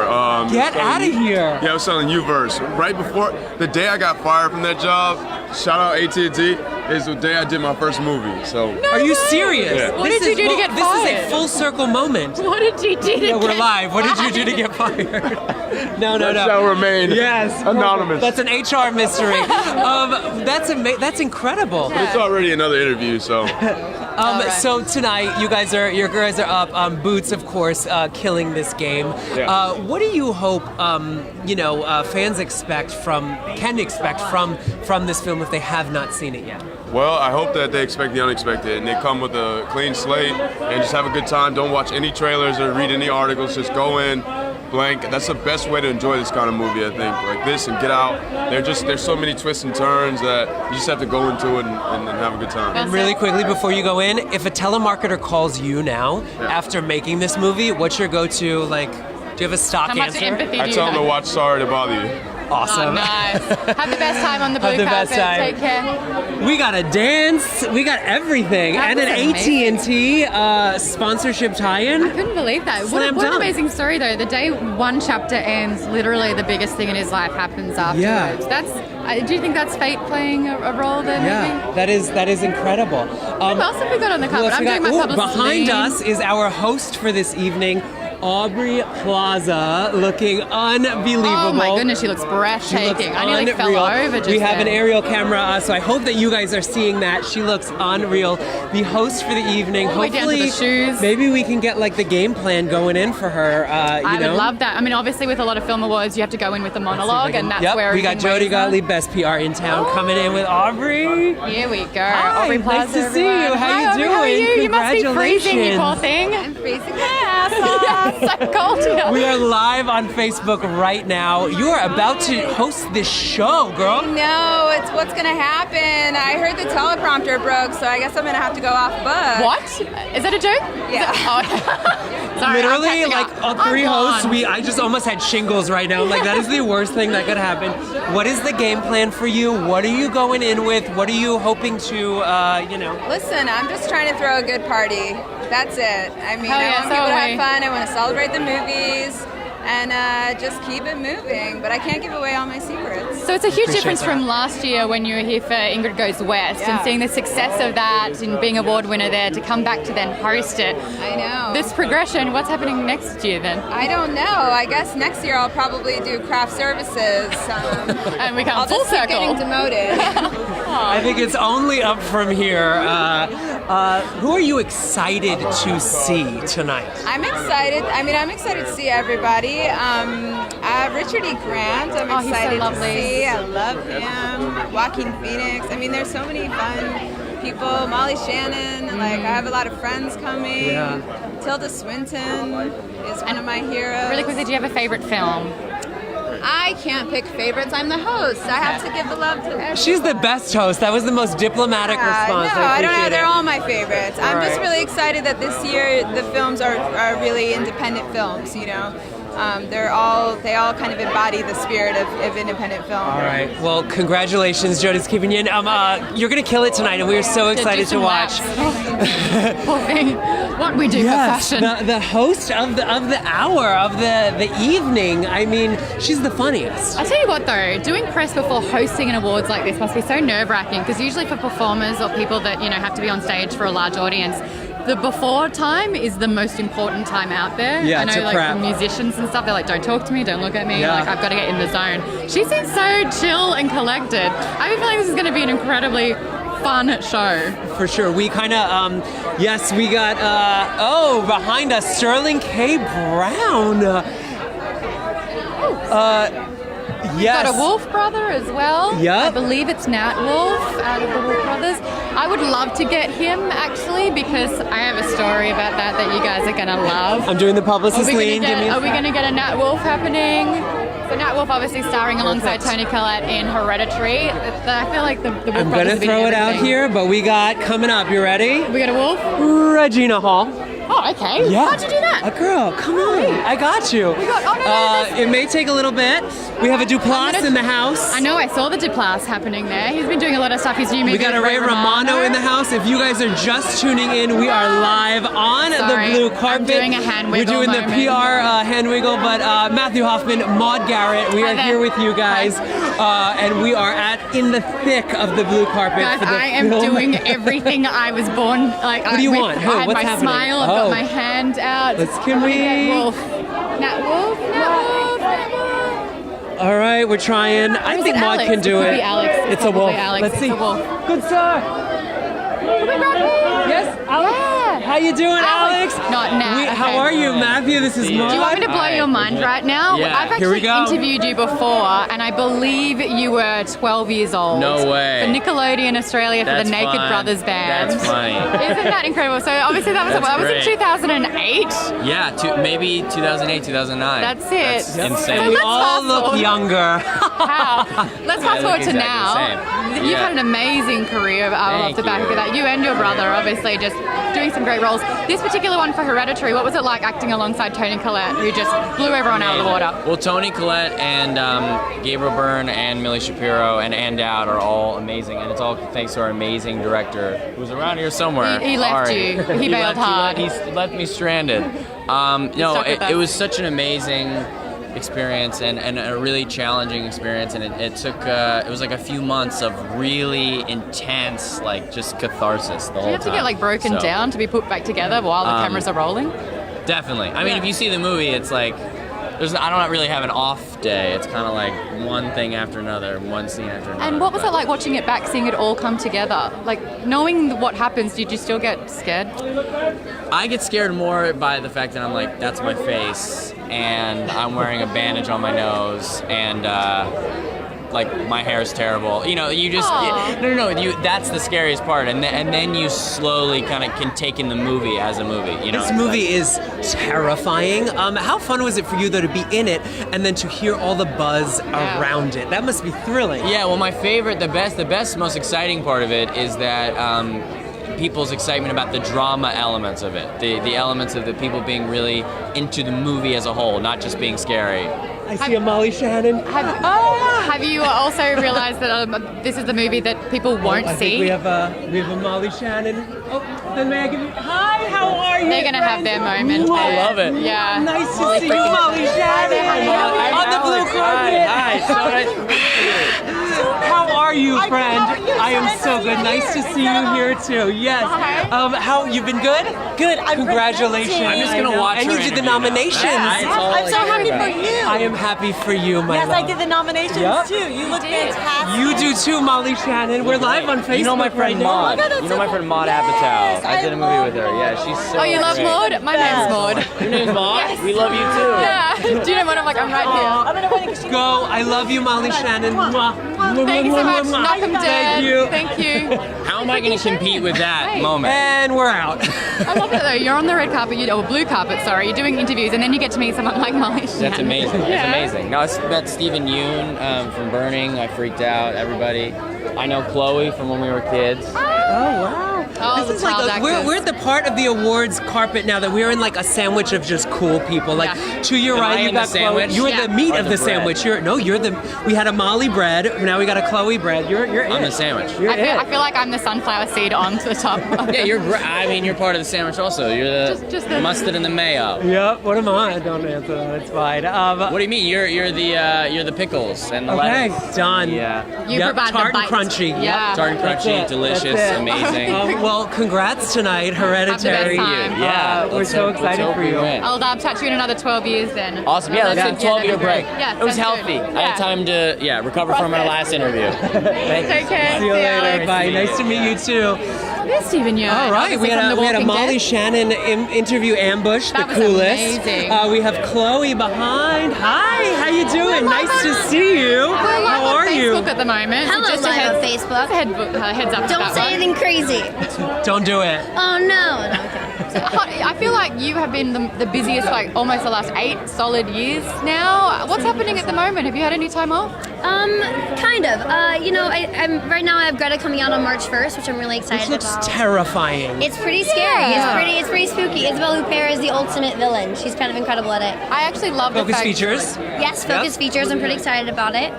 Get out of here. Yeah, I was selling U-verse. Right before, the day I got fired from that job, shout out AT&T, is the day I did my first movie. So. Are you serious? Yeah. What did you do to get fired? This is a full circle moment. What did you do to get We're live. What did you do to get fired? No. That shall remain anonymous. That's an HR mystery. That's incredible. But it's already another interview, so. So tonight, your guys are up. Boots, of course, killing this game. Yeah. What do you hope fans can expect from this film if they have not seen it yet? Well, I hope that they expect the unexpected and they come with a clean slate and just have a good time. Don't watch any trailers or read any articles. Just go in blank. That's the best way to enjoy this kind of movie, I think. Like this and get out. There's so many twists and turns that you just have to go into it and have a good time. And really quickly before you go in, if a telemarketer calls you now after making this movie, what's your go-to, do you have a stock answer? How much empathy do you I tell them to watch Sorry to Bother You. Awesome. Oh, nice. Have the best time on the blue carpet. Take care. We got a dance. We got everything. That and an was AT&T sponsorship tie-in. I couldn't believe that. What an amazing story, though. The day one chapter ends, literally the biggest thing in his life happens afterwards. Yeah. Do you think that's fate playing a role there? Yeah, that is incredible. Who else have we got on the cover? I'm doing my publicist behind name. us is our host for this evening, Aubrey Plaza, looking unbelievable. Oh my goodness, she looks breathtaking. I nearly fell over just We have then. an aerial camera, so I hope that you guys are seeing that. She looks unreal. The host for the evening. All the way down to the shoes. Maybe we can get the game plan going in for her. I would love that. I mean, obviously with a lot of film awards, you have to go in with the monologue, and that's where we got Jody Gottlieb, best PR in town, coming in with Aubrey. Here we go. Hi, Aubrey Plaza, nice to see you. How you doing? How are you? You must be freezing, you poor Congratulations. thing. I'm freezing my ass off. It's so cold here. We are live on Facebook right now. You are about to host this show, girl. No, it's what's going to happen. I heard the teleprompter broke, so I guess I'm going to have to go off book. What? Is that a joke? Yeah. Sorry, Literally, I'm catching up. all three I'm hosts, on. I just almost had shingles right now. That is the worst thing that could happen. What is the game plan for you? What are you going in with? What are you hoping to, Listen, I'm just trying to throw a good party. That's it. I mean, Hell yeah, I want so people to are have we. fun. I want to celebrate the movies and just keep it moving. But I can't give away all my secrets. So it's a huge Appreciate difference that. from last year when you were here for Ingrid Goes West Yeah. and seeing the success of that and being award winner there to come back to then host it. I know. This progression, what's happening next year then? I don't know. I guess next year I'll probably do craft services. And we come I'll full just keep circle. getting demoted. I think it's only up from here. Who are you excited to see tonight? I'm excited. I'm excited to see everybody. Richard E. Grant, I'm Oh, he's so excited to lovely. see. I love him. Joaquin Phoenix. There's so many fun people. Molly Shannon. I have a lot of friends coming. Yeah. Tilda Swinton is one of my heroes. Really quickly, do you have a favorite film? I can't pick favorites. I'm the host. I have to give the love to everyone. She's the best host. That was the most diplomatic response. No, I don't know. appreciate They're it. all my favorites. I'm just really excited that this year the films are really independent films. You know, they all kind of embody the spirit of independent film. All right. Well, congratulations, Jodie Skibinian. You're gonna kill it tonight, and we are so excited to watch. Poor thing. What we do for fashion. The host of the hour of the evening. I mean, she's the funniest. I tell you what though, doing press before hosting an awards like this must be so nerve-wracking, because usually for performers or people that, you know, have to be on stage for a large audience, the before time is the most important time out there. Yeah, I know, to like prep. for musicians and stuff, they're like, don't talk to me, don't look at me, Yeah. like I've got to get in the zone. She seems so chill and collected. I have a feeling this is going to be an incredibly fun show. For sure. We kind of, yes, we got, behind us, Sterling K. Brown. We've Yes. got a Wolf brother as well. Yep. I believe it's Nat Wolf out of the Wolf Brothers. I would love to get him actually, because I have a story about that you guys are gonna love. I'm doing the publicist lean. Are we gonna get a Nat Wolf happening? So Nat Wolf obviously starring alongside Toni Collette in Hereditary. I feel like the Wolf I'm Brothers gonna have been throw it out everything. here, but we got coming up. You ready? We got a wolf? Regina Hall. Oh, okay. Yeah. How'd you do that? A girl, come on. I got you. We got, It may take a little bit. We have a Duplass in the house. I know, I saw the Duplass happening there. He's been doing a lot of stuff. He's new movie We got with a Ray Romano in the house. If you guys are just tuning in, we are live on Sorry, the blue carpet. I'm doing a hand We're wiggle doing moment. the PR hand wiggle, but Matthew Hoffman, Maude Garrett, we Hi are there. here with you guys, and we are in the thick of the blue carpet. Guys, for the I am film. doing everything I was born like. What do you want? Who? I had What's my happening? smile. I've Oh. got my hand out. Can we? Nat Wolf. Nat Wolf. All right, we're trying. I Was think it Maude Alex? can do It could it. be Alex. It's a wolf. Alex. Let's It's see. a wolf. Good start. Can we grab him? Yes, Alex. How you doing, Alex? Not Nat. How are you, Matthew? This is Maude. Do you want me to blow your mind right now? Yeah. I've Here we actually go. interviewed you before, and I believe you were 12 years old. No way. For Nickelodeon Australia for That's the Naked fun. Brothers band. That's funny. Isn't that incredible? So obviously that was That's in great. 2008. Yeah, maybe 2008, 2009. That's it. That's Yep. insane. So We let's all fast look forward. younger. How? Let's fast I forward look to exactly now. the same. You've Yeah. had an amazing career off Thank the back you. of that. You and your brother, obviously, just doing some great roles. This particular one for Hereditary, what was it like acting alongside Toni Collette, who just blew everyone out of the water? Well, Toni Collette and Gabriel Byrne and Millie Shapiro and Ann Dowd are all amazing, and it's all thanks to our amazing director, who's around here somewhere. He left Ari. you. He bailed left- hard. He left me stranded. No, stuck with us. it was such an amazing experience and a really challenging experience, and it took it was like a few months of really intense, like just catharsis the Do whole you have to time. get like broken So, down to be put back together while the cameras are rolling? Definitely. I mean, if you see the movie, it's like I don't really have an off day. It's kind of like one thing after another, one scene after another. And what was but- it like watching it back, seeing it all come together? Like knowing what happens, did you still get scared? I get scared more by the fact that I'm like, that's my face, and I'm wearing a bandage on my nose, and like my hair is terrible. You know, you just no. That's the scariest part, and then you slowly kind of can take in the movie as a movie. You know, This movie is terrifying. How fun was it for you, though, to be in it and then to hear all the buzz around it? That must be thrilling. Yeah, well, my favorite, the best, most exciting part of it is that people's excitement about the drama elements of it, the elements of the people being really into the movie as a whole, not just being scary. I see a Molly Shannon. Have you also realised that this is the movie that people won't I see? think we have a Molly Shannon. Oh, then may I give you? Hi, how are you? They're gonna have their moment. I love it. Yeah. Nice to see you, Molly Shannon. On the blue carpet. Hi, so nice to meet you. How are you, friend? I am so good. Nice to see you here too. Yes. How you've been good? Good. Congratulations. I'm just gonna watch And her you did the interview now. nominations. Yeah, it's all I'm so I care happy about. for you. I am happy for you, my Yes, love. I did the nominations Yep. too. You look fantastic. You do too, Molly Shannon. We're live on Facebook. You know my friend right now. Maud. You know my friend Maud Apatow. I did a movie with her. Yeah, she's so Oh, you love great. Maud? My name's Maud. Your name's Maud? Yes. We love you too. Yeah. Do you know what? I'm like, I'm right here. I'm gonna win it 'cause she Go. I love you, Molly Shannon. Mwah. Thank you so much. Knock 'em dead. Thank you. Thank you. How am I going to compete with that moment? And we're out. I love it though. You're on the red carpet, or blue carpet, sorry. You're doing interviews, and then you get to meet someone like Molly Shannon. That's amazing. That's Yeah. amazing. No, I met Stephen Yoon from Burning. I freaked out. Everybody. I know Chloe from when we were kids. Oh, wow. Oh, This is like we're at the part of the awards carpet now that we're in like a sandwich of just cool people. Like to your Am I right, you in the got Chloe. sandwich? You're Yeah. the meat Or of the the bread? sandwich. We had a Molly bread. Now we got a Chloe bread. You're I'm it. the sandwich. You're I feel like I'm the sunflower seed onto the top. Yeah, I mean, you're part of the sandwich also. You're the Just the- mustard and the mayo. Yep. What am I? Don't answer that. It's fine. What do you mean? You're the pickles and the Okay, lettuce. done. Yeah. You provide the tart and bite. crunchy. Yeah. Yep. Tart and That's crunchy, it. delicious, That's it. amazing. Well, congrats tonight, Hereditary. time. Yeah, we're let's so hope- let's excited hope for we you. win. I'll touch you in another 12 years then. Awesome. Yeah, let's take a 12-year break. Yeah, It was sounds healthy. good. I had time to recover from our last interview. Thank you. Take care. See you See you, later. Alex. Bye. Nice to meet you too. There's Stephen Yeun. All right, we had a Molly Shannon interview ambush, That the was coolest. amazing. We have Chloe behind. Hi, how you doing? Nice to see you. We're live How on are you? Facebook at the moment. Hello, Just a live on heads- Facebook. Heads up. to Don't that say one. anything crazy. Don't do it. Oh no. I feel like you have been the busiest, like almost the last 8 solid years now. What's happening at the moment? Have you had any time off? Kind of. I'm right now. I have Greta coming out on March 1st, which I'm really excited This looks about. terrifying. It's pretty scary. Yeah. It's pretty spooky. Isabelle Huppert is the ultimate villain. She's kind of incredible at it. I actually love the Focus fact features. Yes, focus features. I'm pretty excited about it.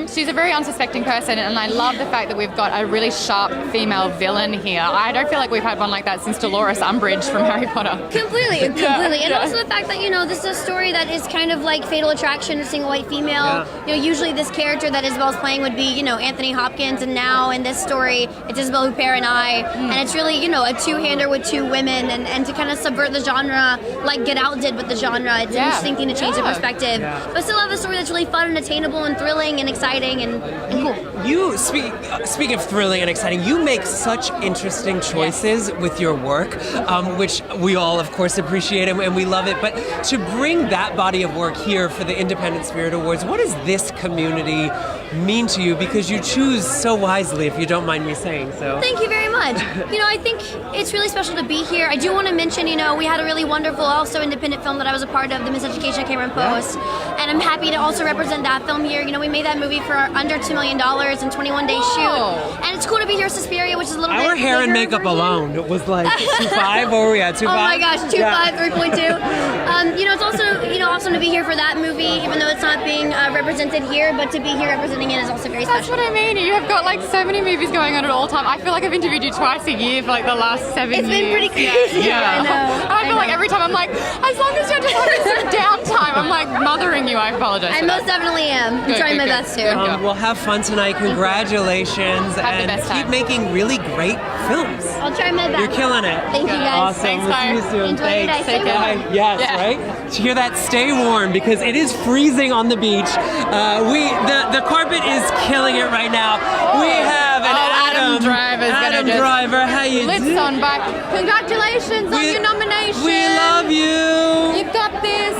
She's a very unsuspecting person, and I love the fact that we've got a really sharp female villain here. I don't feel like we've had one like that since Dolores Umbridge from Harry Potter. Completely. And also the fact that, this is a story that is kind of like Fatal Attraction, a single white female. Yeah. Usually this character that Isabel's playing would be, Anthony Hopkins, and now in this story, it's Isabelle Huppert and I. And it's really, a two-hander with 2 women, and to kind of subvert the genre like Get Out did with the genre. It's an interesting thing to change the perspective. But still have a story that's really fun and attainable and thrilling and exciting and cool. You speak of thrilling and exciting. You make such interesting choices with your work, which we all, of course, appreciate and we love it. But to bring that body of work here for the Independent Spirit Awards, what does this community mean to you? Because you choose so wisely, if you don't mind me saying so. Thank you very much. I think it's really special to be here. I do want to mention, we had a really wonderful, also independent film that I was a part of, The Miseducation of Cameron Post, and I'm happy to also represent that film here. We made that movie for under $2 million in 21-day shoot, and it's cool to be here at Suspiria, which is a little bit Our hair and bigger makeup version. alone was like 2.5. What were we at? 2.5? Oh my gosh, 2.5, Yeah. 3.2. It's also, awesome to be here for that movie, even though it's not being represented here, but to be here representing it is also very That's special. what I mean. You have got like so many movies going on at all time. I feel like I've interviewed you twice a year for like the last 7 years. It's been pretty crazy. Yeah. I know. I feel like every time I'm like, as long as you're just having some downtime, I'm like mothering you. I apologize. I for that. most definitely am. I'm Good, trying good, my good. best to. Well, have fun tonight. Congratulations. Have the and best keep time. making really great films. I'll try my best. You're killing it. Thank you guys. Awesome. Thanks, We'll see you guys. soon. Enjoy your Thanks. day. Stay warm. Bye. Yes, Yeah. right? Did you hear that? Stay warm because it is freezing on the beach. The carpet is killing it right now. We have an Adam Driver's gonna Adam just Driver, how you Blitz doing? on by. Congratulations on your nomination. We love you. You've got this.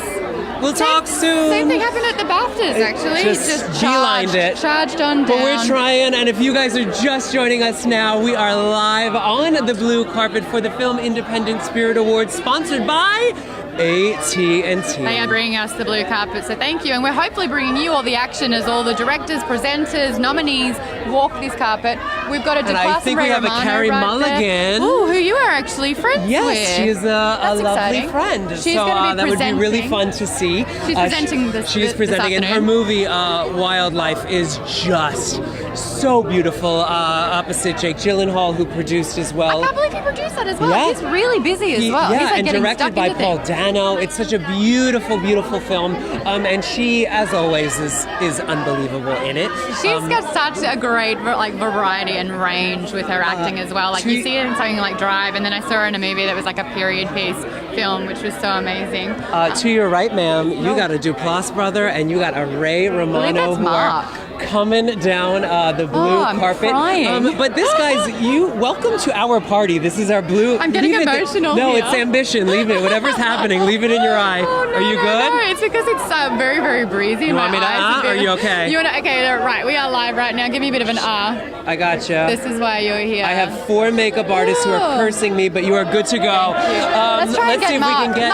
We'll talk soon. Same thing happened at the BAFTAs, actually. Just beelined it. Charged on down. But we're trying, and if you guys are just joining us now, we are live on the blue carpet for the Film Independent Spirit Awards, sponsored by AT&T. They are bringing us the blue carpet, so thank you. And we're hopefully bringing you all the action as all the directors, presenters, nominees walk this carpet. We've got a And I think we have a Carrie Mulligan. Ooh, who you are actually friends with. Yes, she's a lovely exciting. friend. She's so gonna be that would be really presenting. fun to see. She's presenting She's presenting, and her movie Wildlife is just so beautiful. Opposite Jake Gyllenhaal, who produced as well. I can't believe he produced that as well. Yeah. He's really busy as well. Yeah, He's like and getting directed stuck by into Paul things. Dano. It's such a beautiful, beautiful film, and she, as always, is unbelievable in it. She's got such a great variety and range with her acting as well. Like you see her in something like Drive, and then I saw her in a movie that was like a period piece film, which was so amazing. To your right, ma'am, you got a Duplass brother, and you got a Ray Romano, that's who Mark. are coming down the blue I'm carpet. crying. But this guy's welcome to our party. This is our blue. I'm getting emotional No, here. it's ambition. Leave it. Whatever's happening, leave it in your eye. Are you good? No, it's because it's very, very breezy. You My want me to eyes are you okay? Okay, right. We are live right now. Give me a bit of an I gotcha. This is why you're here. I have 4 makeup artists who are cursing me, but you are good to go. Let's try and get see if Mark. we can get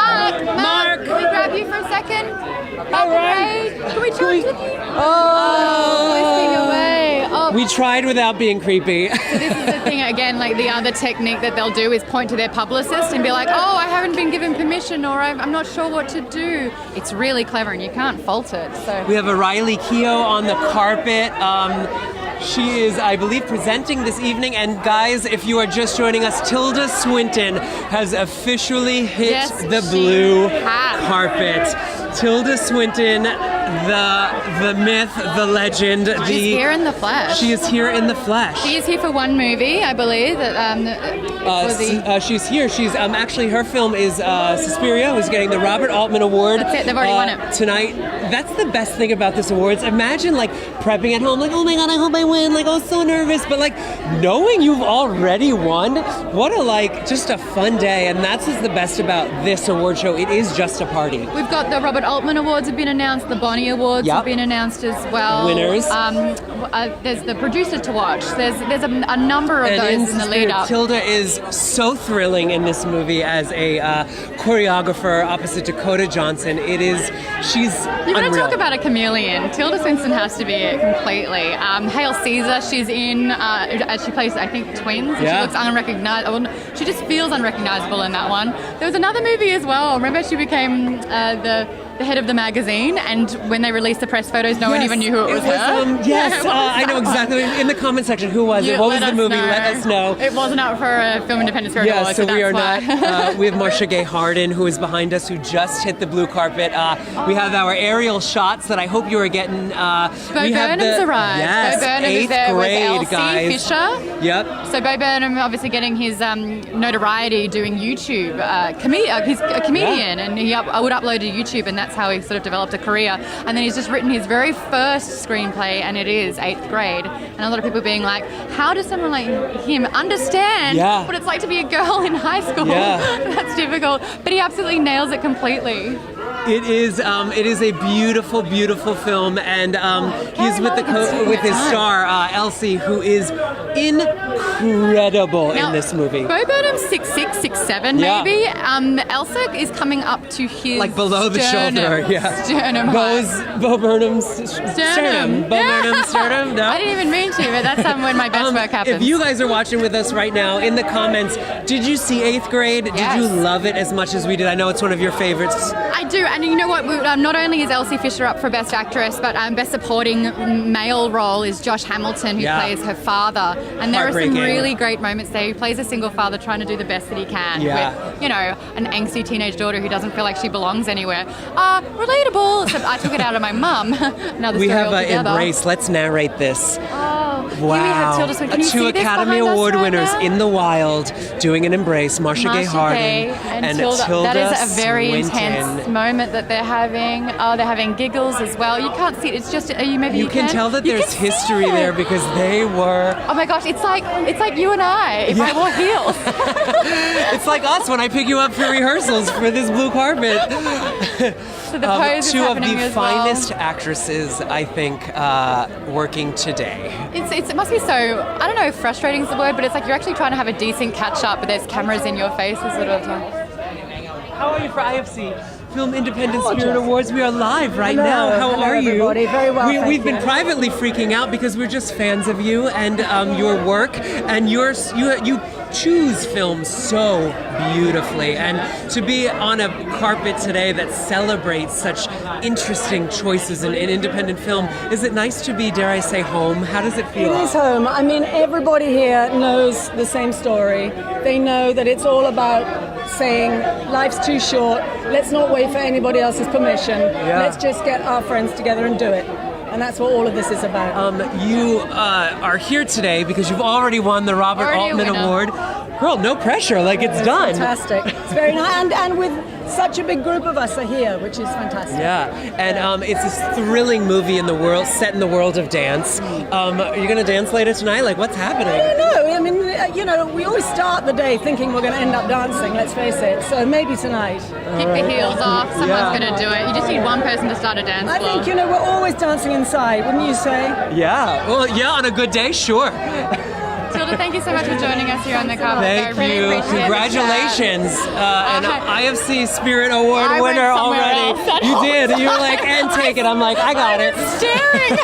Mark, can we grab you for a second? All right. Can we chat with you? Whiskling away. Oh. We tried without being creepy. So this is the thing again, like the other technique that they'll do is point to their publicist and be like, oh, I haven't been given permission, or I'm not sure what to do. It's really clever and you can't fault it. So We have a Riley Keough on the carpet. She is, I believe, presenting this evening. And guys, if you are just joining us, Tilda Swinton has officially hit the blue carpet. Tilda Swinton, the myth, the legend. She's here in the flesh. She is here in the flesh. She is here for one movie, I believe. She's here. She's actually, her film is Suspiria, who's getting the Robert Altman Award. That's it. They've already won it Tonight. That's the best thing about this awards. Imagine like prepping at home, like, oh my god, I hope I win. Like, oh, so nervous. But like knowing you've already won, what a just a fun day. And that's what's the best about this award show. It is just a party. We've got the Robert Altman Awards have been announced. The Bonnie Awards have been announced as well. Winners. There's the producers to watch. There's a number of those in the lead up. Tilda is so thrilling in this movie as a choreographer opposite Dakota Johnson. She's You're going to unreal. talk about a chameleon. Tilda Swinton has to be it completely. Hail Caesar, she's in, she plays, I think, twins. And Yeah. She looks unrecognizable. She just feels unrecognizable in that one. There was another movie as well. Remember, she became the head of the magazine, and when they released the press photos, no one even knew who it was her. Yes, I know exactly. In the comment section, who was it? What was the movie? Let us know. It wasn't up for a Film Independent Spirit Award, so we are that's why. not. We have Marcia Gay Harden, who is behind us, who just hit the blue carpet. We have our aerial shots that I hope you are getting. Bo Burnham's arrived. Yes, Bo Burnham is 8th there grade, with Elsie guys. Fisher. Yep. So Bo Burnham obviously getting his notoriety doing YouTube. He's a comedian, and he would upload to YouTube, and that's how he sort of developed a career. And then he's just written his very first screenplay, and it is 8th grade. And a lot of people being like, how does someone like him understand what it's like to be a girl in high school? Yeah. That's difficult. But he absolutely nails it completely. It is a beautiful, beautiful film, and he's with his star Elsie, who is incredible in this movie. Bo Burnham's 6'6", 6'7", Yeah. maybe. Elsa is coming up to his Like below the shoulder, yeah. Sternum height. Bo Burnham's sternum. Bo Burnham's sternum. No, I didn't even mean to, but that's when my best work happens. If you guys are watching with us right now, in the comments, did you see 8th grade? Yes. Did you love it as much as we did? I know it's one of your favorites. I do, and you know what? Not only is Elsie Fisher up for Best Actress, but Best Supporting Male role is Josh Hamilton, who plays her father. And there are some Heartbreaking. really great moments there. He plays a single father trying to do the best that he can with, an angsty teenage daughter who doesn't feel like she belongs anywhere. Relatable, except I took it out of my mum. Another We story have altogether. Embrace. Let's narrate this. Wow. Wow. Here we have Tilda Swinton. Can you 2 see this Academy behind us Award right winners now? in the wild doing an Embrace. Marcia Gay Harden and Tilda. That is a very intense moment that they're having. Oh, they're having giggles as well. You can't see it. It's just You can tell that there's history there because they were. Oh my gosh, it's like you and I if I wore heels. It's like us when I pick you up for rehearsals for this blue carpet. So the pose is 2 of happening the as well. finest actresses, I think, working today. It must be so, I don't know if frustrating is the word, but it's like you're actually trying to have a decent catch up, but there's cameras in your face as sort of. How are you for IFC? Film Independent Spirit Awards. We are live right Hello. now. How Hello, are you? everybody. Very well, thank We've been you. privately freaking out because we're just fans of you and your work, and you choose films so beautifully, and to be on a carpet today that celebrates such interesting choices in independent film, is it nice to be, dare I say, home? How does it feel? It is home. I mean, everybody here knows the same story. They know that it's all about saying life's too short. Let's not wait for anybody else's permission. Let's just get our friends together and do it. And that's what all of this is about. You are here today because you've already won the Robert Already a Altman winner. Award. Girl, no pressure. Like, it's done. Fantastic. It's very nice. And with such a big group of us are here, which is fantastic. Yeah, and it's this thrilling movie in the world, set in the world of dance. Are you going to dance later tonight? Like, what's happening? I don't know. I mean, we always start the day thinking we're going to end up dancing, let's face it. So maybe tonight. Keep the heels off. Someone's going to do it. You just need one person to start a dance floor. I think, we're always dancing inside, wouldn't you say? Yeah. Well, yeah, on a good day, sure. Tilda, thank you so much for joining us here on the carpet. Thank I really you. appreciate Congratulations. An IFC Spirit Award winner already. You did. You were like, and take it. I'm like, I got it. Staring.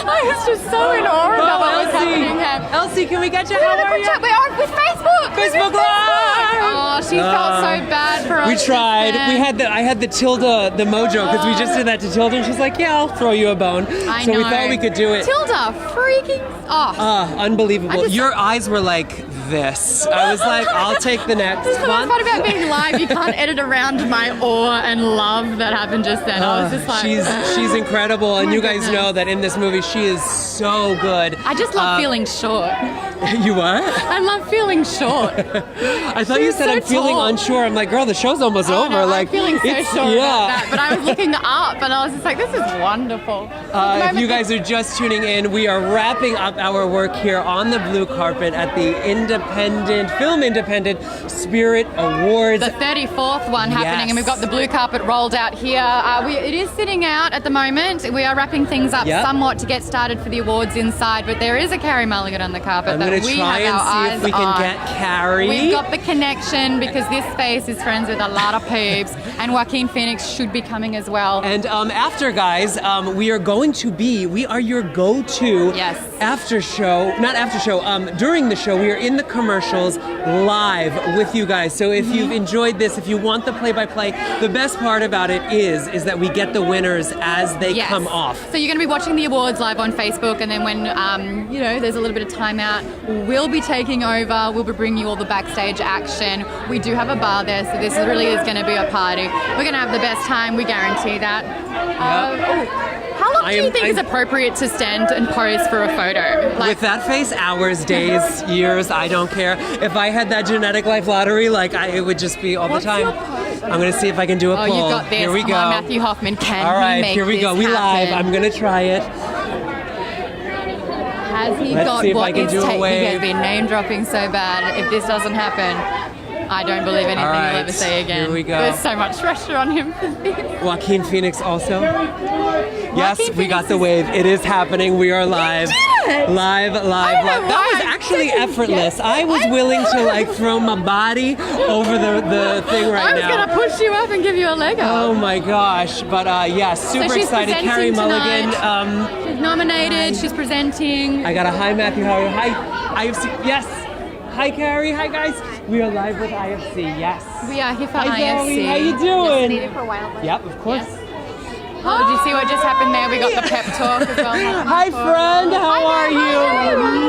I was just so in awe about what was happening here. Elsie, can we get you? How are you? We are with Facebook. Facebook Live. Oh, she felt so bad for us. We tried. I had the Tilda, the mojo, because we just did that to Tilda, and she's like, yeah, I'll throw you a bone. I so know. we thought we could do it. Tilda, freaking off. Unbelievable. Your eyes were like this. I was like, I'll take the next This is the one. best part about being live. You can't edit around my awe and love that happened just then. I was just like, she's incredible, and my you guys goodness. know that in this movie she is so good. I just love feeling short. You what? I love feeling short. I thought you She's said so I'm feeling tall. unsure. I'm like, girl, the show's almost over. No, like, I'm feeling so it's- sure yeah. about that. But I was looking up and I was just like, this is wonderful. If you guys are just tuning in, we are wrapping up our work here on the blue carpet at the Film Independent Spirit Awards. The 34th one happening, Yes. and we've got the blue carpet rolled out here. It is sitting out at the moment. We are wrapping things up Yep. somewhat to get started for the awards inside, but there is a Carrie Mulligan on the carpet I'm that going to we try have our and see eyes if we can on. get Carrie. We've got the connection because this space is friends with a lot of peeps, and Joaquin Phoenix should be coming as well. And after, guys, we are your go-to after show, not after show, during the show, we are in the commercials live with you guys. So if you've enjoyed this, if you want the play-by-play, the best part about it is that we get the winners as they come off. So you're going to be watching the awards live on Facebook, and then when there's a little bit of time out, we'll be taking over. We'll be bringing you all the backstage action. We do have a bar there, so this really is going to be a party. We're going to have the best time. We guarantee that. How long do you think is appropriate to stand and pose for a photo? With that face, hours, days, years, I don't care. If I had that genetic life lottery, it would just be all the time. I'm going to see if I can do a poll. Oh, you got this. Here we Come go. on, Matthew Hoffman. Can all right, he make here we go. this We live. happen? I'm going to try it. Has he Let's got see if I what can it's do a taking? You're wave. going to be name dropping so bad. If this doesn't happen, I don't believe anything All right, you'll ever say again. here we go. There's so much pressure on him. Joaquin Phoenix also. Yes, we got the wave. It is happening. We are live. Live. That was actually effortless. I was willing to throw my body over the thing right now. I was going to push you up and give you a leg up. Oh my gosh. But super she's excited. presenting Carrie Mulligan. tonight. She's nominated. She's presenting. I got a hi, Matthew. How are you? Hi, IFC. Yes. Hi, Carrie. Hi, guys. We are live with IFC. Yes. We are here for Hi, IFC. Zoe. How you doing? Yes, for a while. Yep, of course. Oh, did you see what just happened there? We got the pep talk as well. Hi, friend. How are you?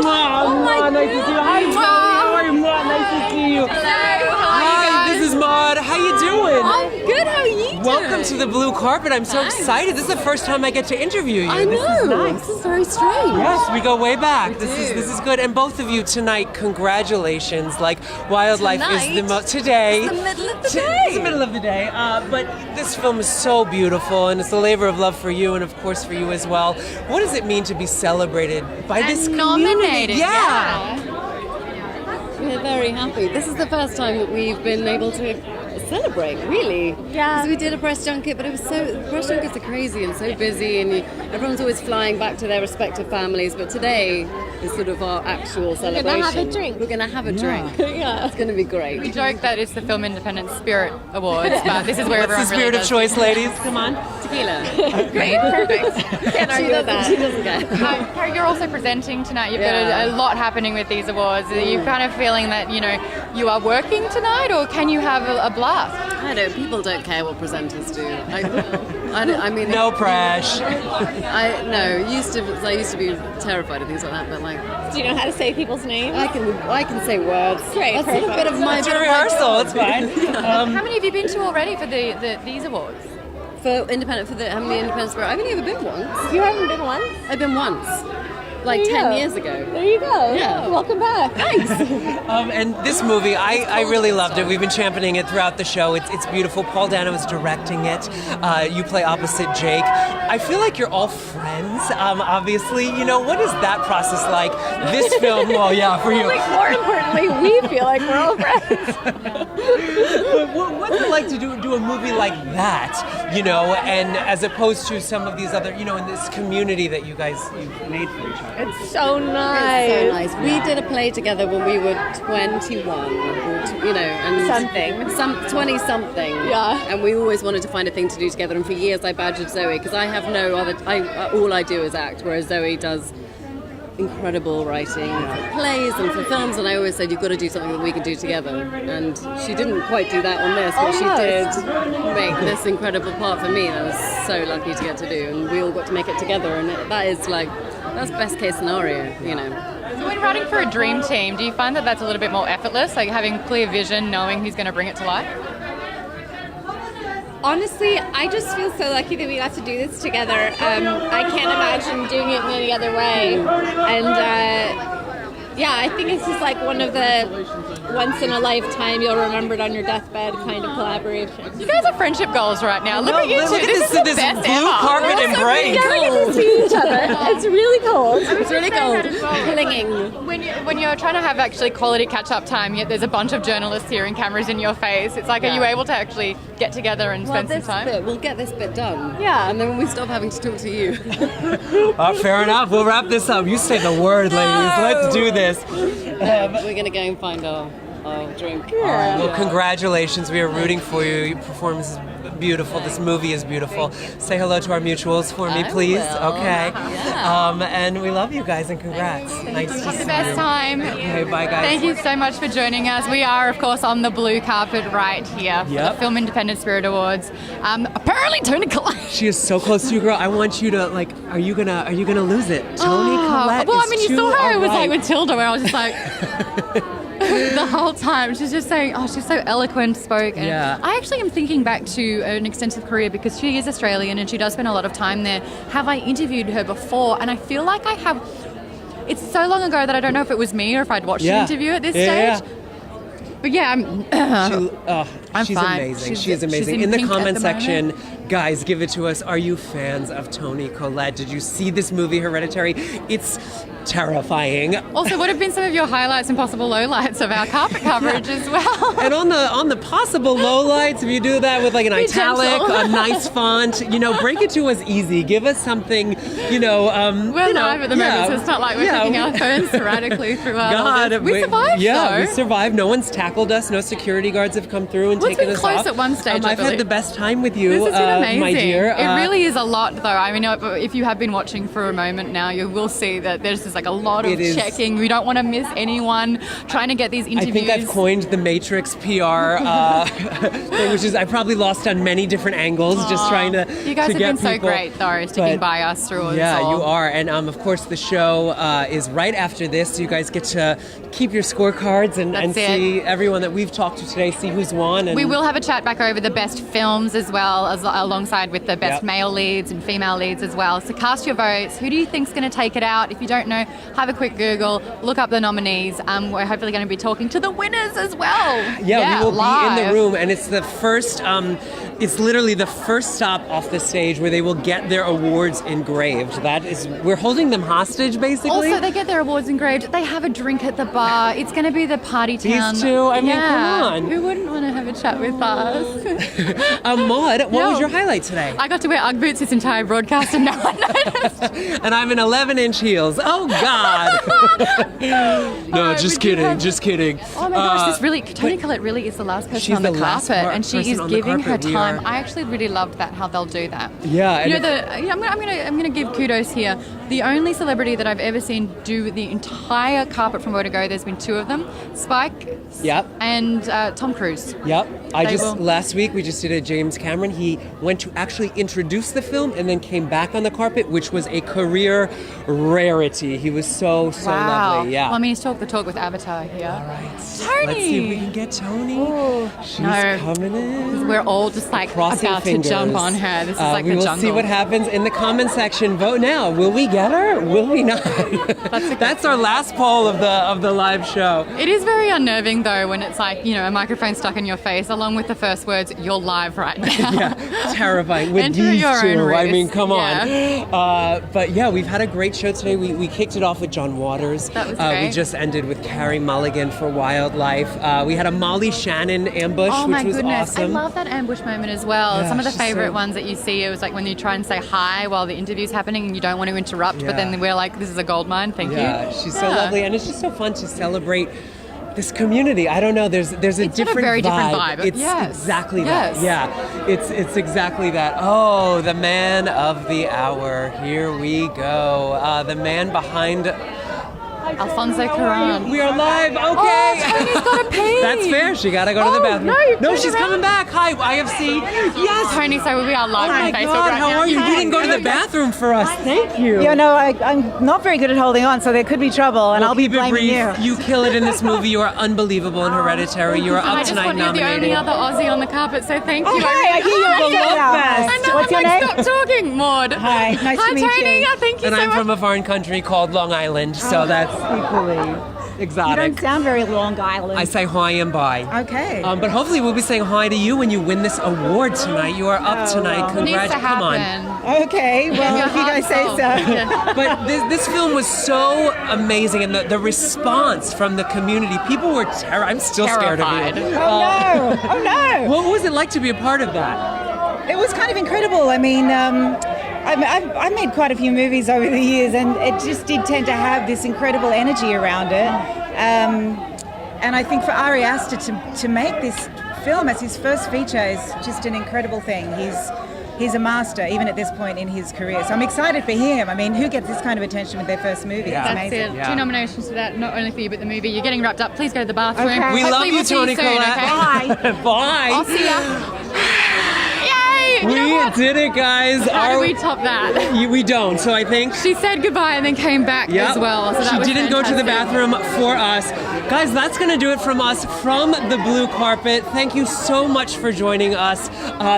Oh, nice to see you. Hi, Zoe. How are you? Nice to see you. Hi, this is Maud. How you doing? I'm good. How are you doing? Welcome to the blue carpet. I'm so excited. This is the first time I get to interview you. I know. This is nice. This is very strange. Yes, we go way back. This is good. And both of you tonight, congratulations. Wildlife is the most today. It's the middle of the day. It's the middle of the day. But this film is so beautiful, and it's a labor of love for you, and of course for you as well. What does it mean to be celebrated by this community? Nominated. Yeah. We're very happy. This is the first time that we've been able to celebrate, really. Yeah. Because we did a press junket, but press junkets are crazy and so busy, and everyone's always flying back to their respective families. But today is sort of our actual celebration. gonna have a drink. We're going to have a drink. Yeah. It's going to be great. We joke that it's the Film Independent Spirit Awards, but this is where What's everyone the spirit really of does. choice, ladies? Come on. Tequila. Great, perfect. Can't argue with that. She doesn't get. Carrie, you're also presenting tonight. You've got a lot happening with these awards. Are you kind of feeling that, you are working tonight, or can you have a blast? I don't. People don't care what presenters do. I mean, No pressure. I used to be terrified of things like that, but Do you know how to say people's names? I can say words. Great, That's perfect. a bit of my It's a rehearsal. It's fine. How many have you been to already for these awards? For independent, how many independents were? I've only ever been once. You haven't been once? I've been once. like 10 years ago. There you go. Yeah. Welcome back. Thanks. And this movie, I really loved it. We've been championing it throughout the show. It's beautiful. Paul Dano is directing it. You play opposite Jake. I feel like you're all friends, obviously. You know, what is that process like? This film, well, yeah, for you. Like, more importantly, we feel like we're all friends. What's it like to do a movie like that, you know, and as opposed to some of these other, you know, in this community that you've made for each other? It's so nice. It's so nice. We did a play together when we were 21, you know, and 20-something. Yeah. And we always wanted to find a thing to do together. And for years, I badgered Zoe because I have no other. All I do is act, whereas Zoe does incredible writing for plays and for films, and I always said you've got to do something that we can do together, and she didn't quite do that on this, but she did make this incredible part for me that I was so lucky to get to do, and we all got to make it together, and that's best case scenario, you know. So when writing for a dream team, do you find that that's a little bit more effortless, like having clear vision, knowing who's going to bring it to life? Honestly, I just feel so lucky that we got to do this together. I can't imagine doing it in any other way. And yeah, I think it's just like one of the once in a lifetime you'll remember it on your deathbed kind of collaboration. You guys are friendship goals right now. Look at you two. This is the best blue ever. carpet embrace. We get to see each other. It's really cold. It's really cold. Clinging. When you're trying to have actually quality catch-up time, yet there's a bunch of journalists here and cameras in your face, it's like, are you able to actually get together and spend some time? We'll get this bit done. Yeah. And then when we stop having to talk to you. Fair enough. We'll wrap this up. You say the word, ladies. Let's do this. We're going to go and find our drink. All right. Well, congratulations. We are rooting for you. Your performance is beautiful. This movie is beautiful. Say hello to our mutuals for me, please. will. Okay. Yeah. And we love you guys, and congrats. Nice to see you. Have the best time. Okay, bye, guys. Thank you so much for joining us. We are, of course, on the blue carpet right here for the Film Independent Spirit Awards. Apparently, Toni Collette. She is so close to you, girl. I want you to are you gonna lose it? Toni Collette. Well, is I mean, you too saw how it was alright. like with Tilda, where I was just like. The whole time she's just saying, she's so eloquent, spoken. Yeah. I actually am thinking back to an extensive career because she is Australian and she does spend a lot of time there. Have I interviewed her before? And I feel like I have. It's so long ago that I don't know if it was me or if I'd watched the interview at this stage. But yeah, I'm she's fine. amazing. She's amazing. She's in the pink at comment the section, guys, give it to us. Are you fans of Toni Collette? Did you see this movie, Hereditary? It's terrifying. Also, what have been some of your highlights and possible lowlights of our carpet coverage as well? And on the possible lowlights, if you do that with like an Be italic, gentle. a nice font, break it to us easy. Give us something, We're live at the moment, so it's not like we're taking our phones sporadically throughout. God, we survived, though. we survived. No one's tackled us. No security guards have come through and taken us off. It's been close at one stage, I I've had believe. the best time with you, This has been amazing. my dear. It really is a lot, though. I mean, if you have been watching for a moment now, you will see that there's just like a lot of checking. We don't want to miss anyone trying to get these interviews. I think I've coined the Matrix PR thing, which is I probably lost on many different angles, just trying to You guys to have get been so people. great, though, sticking by us through it. Yeah, all. you are. And of course, the show is right after this, so you guys get to keep your scorecards and That's see everyone that we've talked to today, see who's won. And We will have a chat back over the best films as well, as alongside with the best Yep. male leads and female leads as well. So cast your votes. Who do you think's going to take it out? If you don't know, have a quick Google, look up the nominees. We're hopefully going to be talking to the winners as well. Yeah, we will live. be in the room, and it's the first. It's literally the first stop off the stage where they will get their awards engraved. We're holding them hostage, basically. Also, they get their awards engraved. They have a drink at the bar. It's going to be the party town. These two? I mean, come on. Who wouldn't want to have a chat with us? Maud, what was your highlight today? I got to wear Ugg boots this entire broadcast and no one noticed. And I'm in 11-inch heels. Oh, God. No, just kidding. Just kidding. Oh my gosh, Toni Collette really is the last person on the carpet, and she is giving her time. I actually really loved that, how they'll do that. Yeah. I'm gonna give kudos here. The only celebrity that I've ever seen do the entire carpet from Where to Go, there's been two of them, Spike Yep. and Tom Cruise. Yep. Last week we just did a James Cameron. He went to actually introduce the film and then came back on the carpet, which was a career rarity. He was so lovely. Yeah. Well, I mean, he's talked the talk with Avatar here. All right. Tony. Let's see if we can get Tony. She's coming in. We're all just like Crossing about fingers. to jump on her. This is like we the will jungle. see what happens in the comment section. Vote now. Will we get her? Will we not? That's our last poll of the live show. It is very unnerving though when it's like, you know, a microphone stuck in your face along with the first words, "You're live right now." Yeah, terrifying. With Enter these your two, own I race. mean, come Yeah. on. But yeah, we've had a great show today. We kicked it off with John Waters. That was We great. just ended with Carrie Mulligan for Wildlife. We had a Molly Shannon ambush, Oh my which was goodness, awesome. I love that ambush moment as well. Yeah, Some of the she's favorite so- ones that you see, it was like when you try and say hi while the interview's happening and you don't want to interrupt, but then we're like, this is a gold mine, thank you. Yeah, she's so lovely, and it's just so fun to celebrate this community. I don't know. There's a different very vibe. different vibe. It's Yes. exactly Yes. that. Yeah, it's exactly that. Oh, the man of the hour. Here we go. The man behind. Alfonso Cuarón. We are live. Okay. Oh, Tony's got to pee. That's fair. She gotta go to the bathroom. No, she's coming back. Hi, IFC. Yes. Tony, so we are live Oh on my Facebook God, right how now. are you? You didn't go to the bathroom for us. Thank you. You know, I'm not very good at holding on, so there could be trouble, and Well, I'll be keep it blaming brief. you. You kill it in this movie. You are unbelievable in Hereditary. You are I up just tonight want you're the nominated. only other Aussie on the carpet, so thank you. Oh, hi, I hear you're Hi, the love I fest. know, What's I'm your like, name? Stop talking, Maud. Hi, nice Hi, to meet Tony. you. Yeah, thank you And so I'm much. from a foreign country called Long Island, so that's equally You exotic. don't sound very Long Island. I say hi and bye. Okay. But hopefully we'll be saying hi to you when you win this award tonight. You are up tonight. well. Congrats. Come on. Okay, well, if you guys say so. But this film was so amazing, and the response from the community, people were I'm still Terrified. scared of you. Oh, no. Oh, no. What was it like to be a part of that? It was kind of incredible. I mean, I've made quite a few movies over the years, and it just did tend to have this incredible energy around it. And I think for Ari Aster to make this film as his first feature is just an incredible thing. He's a master, even at this point in his career. So I'm excited for him. I mean, who gets this kind of attention with their first movie? That's It's amazing. it. 2 nominations for that, not only for you, but the movie. You're getting wrapped up. Please go to the bathroom. Okay. We Hopefully love you, we'll see Toni soon, Collette. okay? Bye. I'll see ya. Yay! You know We what? did it, guys. How do we top that? We don't. So I think She said goodbye and then came back Yep. as well. So that she was didn't go to the fantastic. bathroom for us. Guys, that's going to do it from us from the blue carpet. Thank you so much for joining us.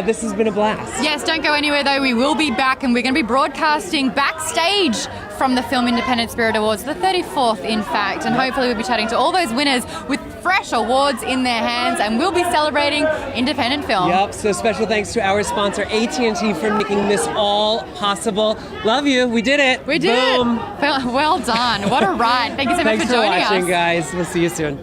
This has been a blast. Yes, don't go anywhere though. We will be back and we're going to be broadcasting backstage from the Film Independent Spirit Awards, the 34th in fact, and hopefully we'll be chatting to all those winners with fresh awards in their hands, and we'll be celebrating independent film. Yep, so special thanks to our sponsor AT&T for making this all possible. Love you. We did it. We did Boom. it. Well done. What a ride. Thank you so much Thanks for joining watching, us. guys. We'll see you soon.